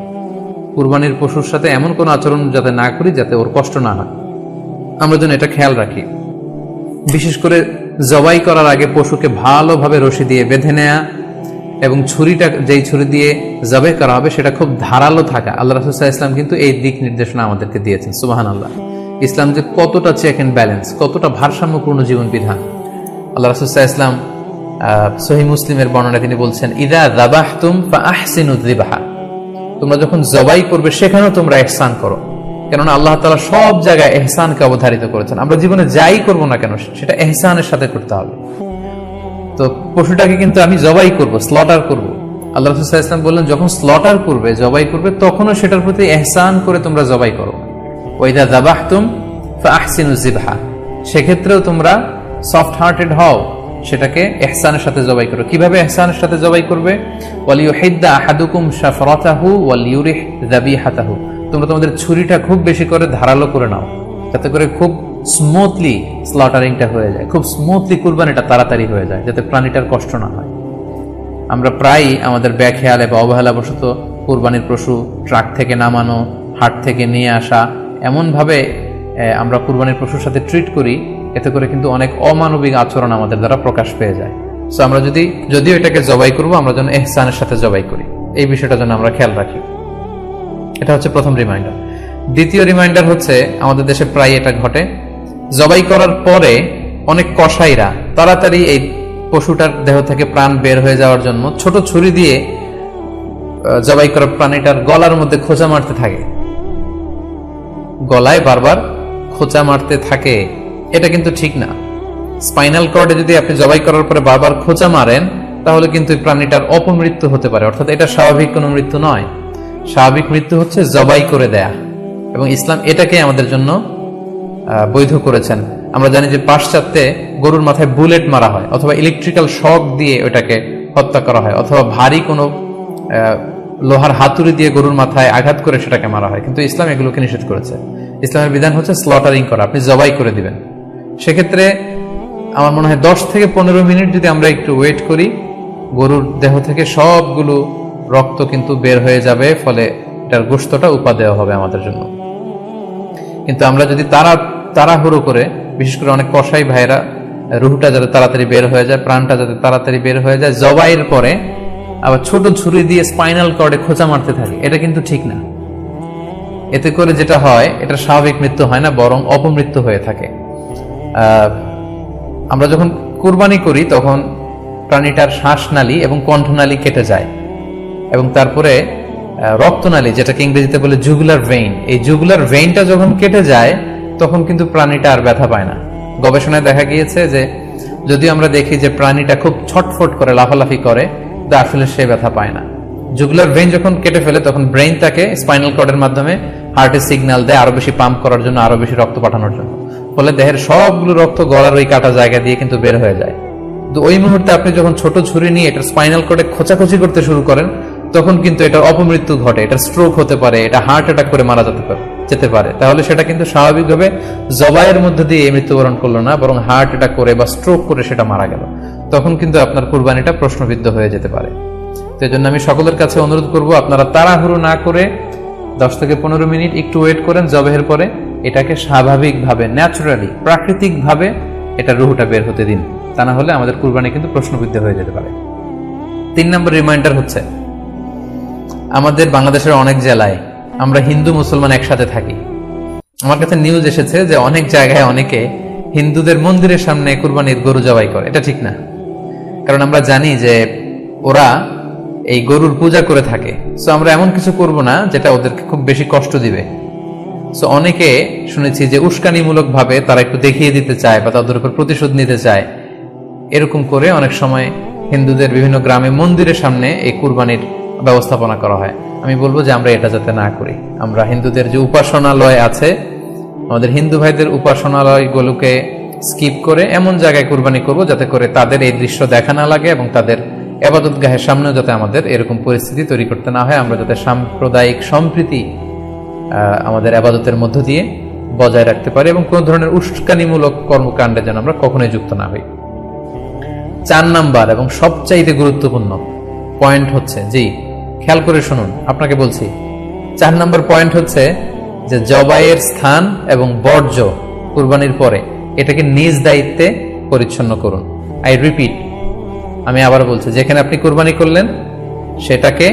কুরবানির পশুর সাথে এমন কোনো আচরণ যাতে না করি যাতে ওর কষ্ট না হয়, আমরা যেন এটা খেয়াল রাখি। বিশেষ করে জবাই করার আগে পশুকে ভালোভাবে রশি দিয়ে বেঁধে নেয়া এবং ছুরিটা যেই ছুরি দিয়ে জবাই করা হবে সেটা খুব ধারালো থাকা। আল্লাহ রাসূল সাল্লাল্লাহু আলাইহি ওয়াসাল্লাম কিন্তু এই দিক নির্দেশনা আমাদেরকে দিয়েছেন। সুবহানাল্লাহ, ইসলাম যে কতটা চেক এন্ড ব্যালেন্স, কতটা ভারসাম্যপূর্ণ জীবন বিধান। আল্লাহ রাসূল সাল্লাল্লাহু আলাইহি ওয়াসাল্লাম সহিহ মুসলিমের বর্ণনায় তিনি বলছেন, ইযা যাবাহতুম ফাআহসিনু যিবহা, তোমরা যখন জবাই করবে সেখানেও তোমরা ইহসান করো। কেননা আল্লাহ তাআলা সব জায়গায় ইহসানকে অবধারিত করেছেন। আমরা জীবনে যাই করব না কেন সেটা ইহসানের সাথে করতে হবে। তো পশুটাকে কিন্তু আমি জবাই করব, স্লটার করব, আল্লাহ রাসূল সাল্লাল্লাহু আলাইহি ওয়াসাল্লাম বললেন যখন স্লটার করবে, জবাই করবে, তখনও সেটার প্রতি ইহসান করে তোমরা জবাই করো। ওয়া ইযা যাবাহতুম ফাআহসিনু যিবহা, সেক্ষেত্রেও তোমরা সফট হার্টেড হও, সেটাকে ইহসানের সাথে জবাই করো। কিভাবে ইহসানের সাথে জবাই করবে? ওয়ালিয়ুহিদ্দা আহাদুকুম শাফরাতাহু ওয়ালিয়ুরিহ যাবিহাতাহু, তোমরা তোমাদের ছুরিটা খুব বেশি করে ধারালো করে নাও, যাতে করে খুব স্মুথলি স্লটারিংটা হয়ে যায়, খুব স্মুথলি কুরবানিটা তাড়াতাড়ি হয়ে যায়, যাতে প্রাণীটার কষ্ট না হয়। আমরা প্রায় আমাদের বেখেয়ালে বা অবহেলাবশত কুরবানির পশু ট্রাক থেকে নামানো, হাট থেকে নিয়ে আসা, এমনভাবে আমরা কুরবানির পশুর সাথে ট্রিট করি, এতে করে কিন্তু অনেক অমানবিক আচরণ আমাদের দ্বারা প্রকাশ পেয়ে যায়। সো আমরা যদিও এটাকে জবাই করবো, আমরা যেন ইহসানের সাথে জবাই করি, এই বিষয়টা যেন আমরা খেয়াল রাখি। এটা হচ্ছে প্রথম রিমাইন্ডার। দ্বিতীয় রিমাইন্ডার হচ্ছে, আমাদের দেশে প্রায় এটা ঘটে, জবাই করার পরে অনেক কসাইরা তাড়াতাড়ি এই পশুটার দেহ থেকে প্রাণ বের হয়ে যাওয়ার জন্য ছোট ছুরি দিয়ে জবাই করা প্রাণীটার গলার মধ্যে খোঁচা মারতে থাকে, গলায় বারবার খোঁচা মারতে থাকে। এটা কিন্তু ঠিক না। স্পাইনাল কর্ডে যদি আপনি জবাই করার পরে বারবার খোঁচা মারেন, তাহলে কিন্তু প্রাণীটার অপমৃত্যু হতে পারে, অর্থাৎ এটা স্বাভাবিক কোনো মৃত্যু নয়। স্বাভাবিক মৃত্যু হচ্ছে জবাই করে দেয়া, এবং ইসলাম এটাকে আমাদের জন্য বৈধ করেছেন। আমরা জানি যে পাশ্চাত্যে গরুর মাথায় বুলেট মারা হয়, অথবা ইলেকট্রিক্যাল শক দিয়ে ওটাকে হত্যা করা হয়, অথবা ভারী কোনো লোহার হাতুড়ি দিয়ে গরুর মাথায় আঘাত করে সেটাকে মারা হয়। কিন্তু ইসলাম এগুলোকে নিষেধ করেছে। ইসলামের বিধান হচ্ছে স্লটারিং করা, আপনি জবাই করে দিবেন। সেক্ষেত্রে আমার মনে হয় 10 থেকে 15 মিনিট যদি আমরা একটু ওয়েট করি, গরুর দেহ থেকে সবগুলো রক্ত কিন্তু বের হয়ে যাবে, ফলে এটার গোশতটা উপাদেয় হবে আমাদের জন্য। কিন্তু আমরা যদি তাড়াহুড়ো করে, বিশেষ করে অনেক কসাই ভাইরা রুহটা যাতে তাড়াতাড়ি বের হয়ে যায়, প্রাণটা যাতে তাড়াতাড়ি বের হয়ে যায়, জবাইয়ের পরে আবার ছোট ছুরি দিয়ে স্পাইনাল কর্ডে খোঁচা মারতে থাকে, এটা কিন্তু ঠিক না। এতে করে যেটা হয়, এটা স্বাভাবিক মৃত্যু হয় না, বরং অপমৃত্যু হয়ে থাকে। আমরা যখন কুরবানি করি তখন প্রাণীটার শ্বাসনালী এবং কণ্ঠনালী কেটে যায়, এবং তারপরে রক্তনালী, যেটাকে ইংরেজিতে বলে জুগুলার ভেইন, এই জুগুলার ভেইনটা যখন কেটে যায় তখন কিন্তু প্রাণীটা আর ব্যথা পায় না। গবেষণায় দেখা গিয়েছে যে যদি আমরা দেখি যে প্রাণীটা খুব ছটফট করে, লাফালাফি করে, তো আসলে সে ব্যথা পায় না। জুগুলার ভেইন যখন কেটে ফেলে তখন ব্রেইন তাকে স্পাইনাল কর্ডের মাধ্যমে হার্টে সিগন্যাল দেয় আরো বেশি পাম্প করার জন্য, আরো বেশি রক্ত পাঠানোর জন্য, ফলে দেহের সবগুলো রক্ত গলার ওই কাটা জায়গা দিয়ে কিন্তু বের হয়ে যায়। তো ওই মুহূর্তে আপনি যখন ছোট ছুরি নিয়ে এটা স্পাইনাল কর্ডে খোঁচাখুচি করতে শুরু করেন, তখন কিন্তু এটার অপমৃত্যু ঘটে, এটা স্ট্রোক হতে পারে, এটা হার্ট অ্যাটাক করে মারা যেতে পারে। তাহলে সেটা কিন্তু স্বাভাবিকভাবে জবাইয়ের মধ্যে দিয়ে মৃত্যুবরণ করলো না, বরং হার্ট অ্যাটাক করে বা স্ট্রোক করে সেটা মারা গেল। তখন কিন্তু আপনার কুরবানিটা প্রশ্নবিদ্ধ হয়ে যেতে পারে। তো এই জন্য আমি সকলের কাছে অনুরোধ করব, আপনারা তাড়াহুড়ো না করে 10 থেকে 15 মিনিট একটু ওয়েট করেন জবাইয়ের পরে, এটাকে স্বাভাবিকভাবে, ন্যাচারালি, প্রাকৃতিকভাবে এটা রুহটা বের হতে দিন, তা না হলে আমাদের কুরবানি কিন্তু প্রশ্নবিদ্ধ হয়ে যেতে পারে। 3 নম্বর রিমাইন্ডার হচ্ছে, আমাদের বাংলাদেশের অনেক জেলায় আমরা হিন্দু মুসলমান একসাথে থাকি। আমার কাছে নিউজ এসেছে যে অনেক জায়গায় অনেকে হিন্দুদের মন্দিরের সামনে কুরবানির গরু জবাই করে। এটা ঠিক না, কারণ আমরা জানি যে ওরা এই গরুর পূজা করে থাকে। সো আমরা এমন কিছু করব না যেটা ওদেরকে খুব বেশি কষ্ট দিবে। সো অনেকে শুনেছি যে উস্কানিমূলক ভাবে তারা একটু দেখিয়ে দিতে চায় বা তাদের উপর প্রতিশোধ নিতে চায়, এরকম করে অনেক সময় হিন্দুদের বিভিন্ন গ্রামে মন্দিরের সামনে এই কুরবানির ব্যবস্থাপনা করা হয়। আমি বলবো যে আমরা এটা যাতে না করি। আমরা হিন্দুদের যে উপাসনালয় আছে, আমাদের হিন্দু ভাইদের উপাসনালয়গুলোকে স্কিপ করে এমন জায়গায় কুরবানি করব যাতে করে তাদের এই দৃশ্য দেখা না লাগে, এবং তাদের ইবাদতগাহের সামনেও যাতে আমাদের এরকম পরিস্থিতি তৈরি করতে না হয়। আমরা যাতে সাম্প্রদায়িক সম্প্রীতি আমাদের ইবাদতের মধ্য দিয়ে বজায় রাখতে পারি, এবং কোন ধরনের উস্কানিমূলক কর্মকাণ্ডে যেন আমরা কখনোই যুক্ত না হই। 4 নাম্বার এবং সবচাইতে গুরুত্বপূর্ণ পয়েন্ট হচ্ছে, জি খেয়াল করে শুনুন, আপনাকে বলছি, 4 নম্বর পয়েন্ট হচ্ছে যে জবাইয়ের স্থান এবং বর্জ্য কুরবানির পরে এটাকে নিজ দায়িত্বে পরিচ্ছন্ন করুন। আই রিপিট, আমি আবার বলছি, যেখানে আপনি কুরবানি করলেন সেটাকে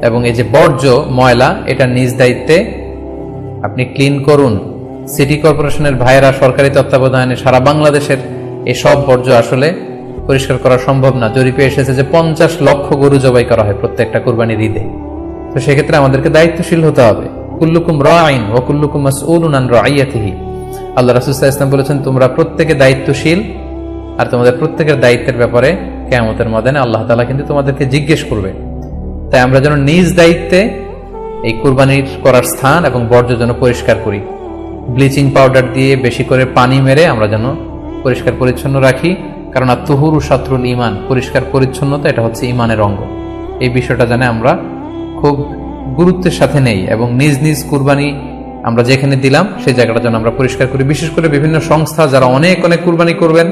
এবং এই যে বর্জ্য ময়লা এটা নিজ দায়িত্বে আপনি ক্লিন করুন। সিটি কর্পোরেশনের ভাইয়েরা সরকারি তত্ত্বাবধানে সারা বাংলাদেশের এই সব বর্জ্য আসলে পরিষ্কার করা সম্ভব না। জরিপে এসেছে যে 50 লক্ষ গরু জবাই করা হয় প্রত্যেকটা কুরবানির ঈদে। তো সেক্ষেত্রে আমাদেরকে দায়িত্বশীল হতে হবে। কুল্লুকুম রাঈন ওয়া কুল্লুকুম মাসউলুন আন রাইয়াতিহি। আল্লাহ রাসূল সাল্লাল্লাহু আলাইহি ওয়াসাল্লাম বলেছেন, তোমরা প্রত্যেকে দায়িত্বশীল আর তোমাদের প্রত্যেকের দায়িত্বের ব্যাপারে কিয়ামতের ময়দানে আল্লাহ তাআলা কিন্তু তোমাদেরকে জিজ্ঞেস করবে। তাই আমরা যেন নিজ দায়িত্বে এই কুরবানির করার স্থান এবং বর্জ্য যেন পরিষ্কার করি। ব্লিচিং পাউডার দিয়ে বেশি করে পানি মেরে আমরা যেন পরিষ্কার পরিচ্ছন্ন রাখি, কারণ আত-তুহুরু শাতরুল ঈমান, পরিষ্কার পরিচ্ছন্নতা এটা হচ্ছে ঈমানের অঙ্গ। এই বিষয়টা জানে আমরা খুব গুরুত্বের সাথে নেই এবং নিজ নিজ কুরবানি আমরা যেখানে দিলাম সেই জায়গাটা যেন আমরা পরিষ্কার করি। বিশেষ করে বিভিন্ন সংস্থা যারা অনেক অনেক কুরবানি করবেন,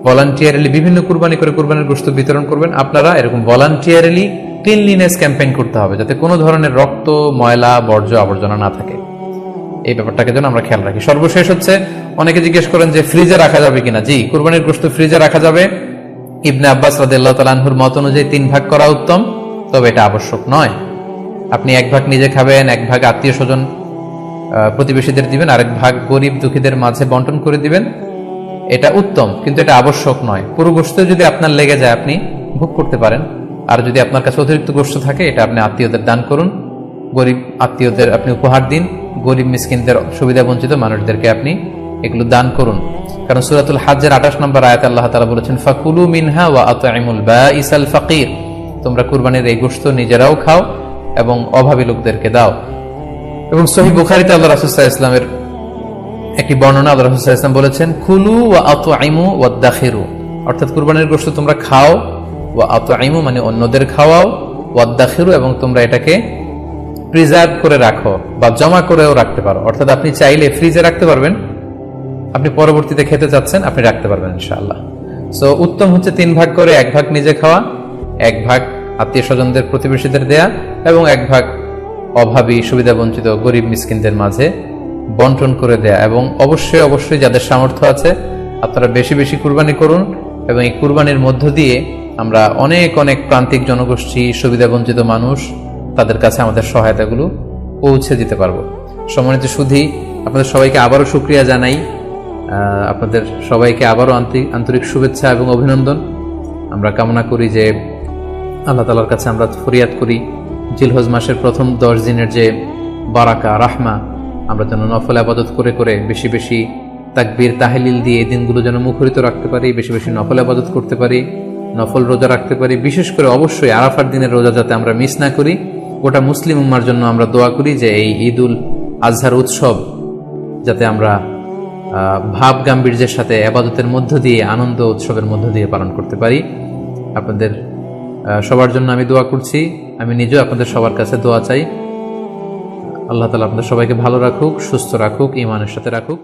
ভলান্টিয়ারলি বিভিন্ন কুরবানি করে কুরবানির গোশত বিতরণ করবেন, আপনারা এরকম ভলান্টিয়ারলি ক্লিনলিনেস ক্যাম্পেইন করতে হবে, যাতে কোনো ধরনের রক্ত, ময়লা, বর্জ্য, আবর্জনা না থাকে। এই ব্যাপারটাকে যেন আমরা খেয়াল রাখি। সর্বশেষ হচ্ছে, অনেকে জিজ্ঞেস করেন যে ফ্রিজে রাখা যাবে কিনা। জি, কুরবানির গোশত ফ্রিজে রাখা যাবে। ইবনে আব্বাস রাদিয়াল্লাহু তাআলা আনহুর মত অনুযায়ী 3 ভাগ করা উত্তম, তবে এটা আবশ্যক নয়। আপনি 1 ভাগ নিজে খাবেন, 1 ভাগ আত্মীয় স্বজন প্রতিবেশীদের দিবেন, আরেক ভাগ গরিব দুঃখীদের মাঝে বন্টন করে দিবেন, এটা উত্তম, কিন্তু এটা আবশ্যক নয়। পুরো গোশত যদি আপনার লেগে যায় আপনি ভোগ করতে পারেন, আর যদি আপনার কাছে অতিরিক্ত গোশত থাকে এটা আপনি আত্মীয়দের দান করুন, গরিব আত্মীয়দের আপনি উপহার দিন, গরিব মিসকিনদের, সুবিধা বঞ্চিত মানুষদেরকে আপনি এগুলো দান করুন। কারণ সূরাতুল হজ্জের 28 নম্বর আয়াতে আল্লাহ তাআলা বলেছেন, ফাকুলু মিনহা ওয়া আত'ইমুল বাঈসাল ফাকির, তোমরা কুরবানির এই গোশত নিজেরাও খাও এবং অভাবী লোকদেরকে দাও। এবং সহিহ বুখারীতে আল্লাহ রাসূল সাল্লাল্লাহু আলাইহি ওয়াসাল্লামের একটি বর্ণনা, আল্লাহ রাসূল সাল্লাল্লাহু আলাইহি ওয়াসাল্লাম বলেছেন, কুলু ওয়া আত'ইমু ওয়াদাখিরু, অর্থাৎ কুরবানির গোশত তোমরা খাও, ওয়া আত'ইমু মানে অন্যদের খাওয়াও, ওয়াদাখিরু এবং তোমরা এটাকে প্রিজার্ভ করে রাখো বা জমা করেও রাখতে পারো। অর্থাৎ আপনি চাইলে ফ্রিজে রাখতে পারবেন, আপনি পরবর্তীতে খেতে চাচ্ছেন আপনি রাখতে পারবেন ইনশাআল্লাহ। সো উত্তম হচ্ছে 3 ভাগ করে 1 ভাগ নিজে খাওয়া, 1 ভাগ আত্মীয় স্বজনদের প্রতিবেশীদের দেয়া এবং 1 ভাগ অভাবী, সুবিধা বঞ্চিত, গরিব মিসকিনদের মাঝে বন্টন করে দেয়া। এবং অবশ্যই অবশ্যই যাদের সামর্থ্য আছে আপনারা বেশি বেশি কুরবানি করুন, এবং এই কুরবানির মধ্য দিয়ে আমরা অনেক অনেক প্রান্তিক জনগোষ্ঠী, সুবিধা বঞ্চিত মানুষ, তাদের কাছে আমাদের সহায়তাগুলো পৌঁছে দিতে পারবো। সম্মানিত সুধী, আপনাদের সবাইকে আবারও শুকরিয়া জানাই, আপনাদের সবাইকে আবারও আন্তরিক শুভেচ্ছা এবং অভিনন্দন। আমরা কামনা করি যে আল্লাহ তাআলার কাছে আমরা ফরিয়াদ করি জিলহজ মাসের প্রথম 10 দিনের যে বারাকা, রাহমা, আমরা যেন নফল ইবাদত করে করে বেশি বেশি তাকবীর, তাহলিল দিয়ে এই দিনগুলো যেন মুখরিত রাখতে পারি, বেশি বেশি নফল ইবাদত করতে পারি, নফল রোজা রাখতে পারি। বিশেষ করে অবশ্যই আরাফার দিনের রোজা যাতে আমরা মিস না করি। গোটা মুসলিম উম্মার জন্য আমরা দোয়া করি যে এই ঈদুল আজহার উৎসব যাতে আমরা ভাব গাম্ভীর্যের সাথে ইবাদতের মধ্য দিয়ে, আনন্দ উৎসবের মধ্য দিয়ে পালন করতে পারি। আপনাদের সবার জন্য আমি দোয়া করছি, আমি নিজেও আপনাদের সবার কাছে দোয়া চাই। আল্লাহ তাআলা আপনাদের সবাইকে ভালো রাখুক, সুস্থ রাখুক, ঈমানের সাথে রাখুক।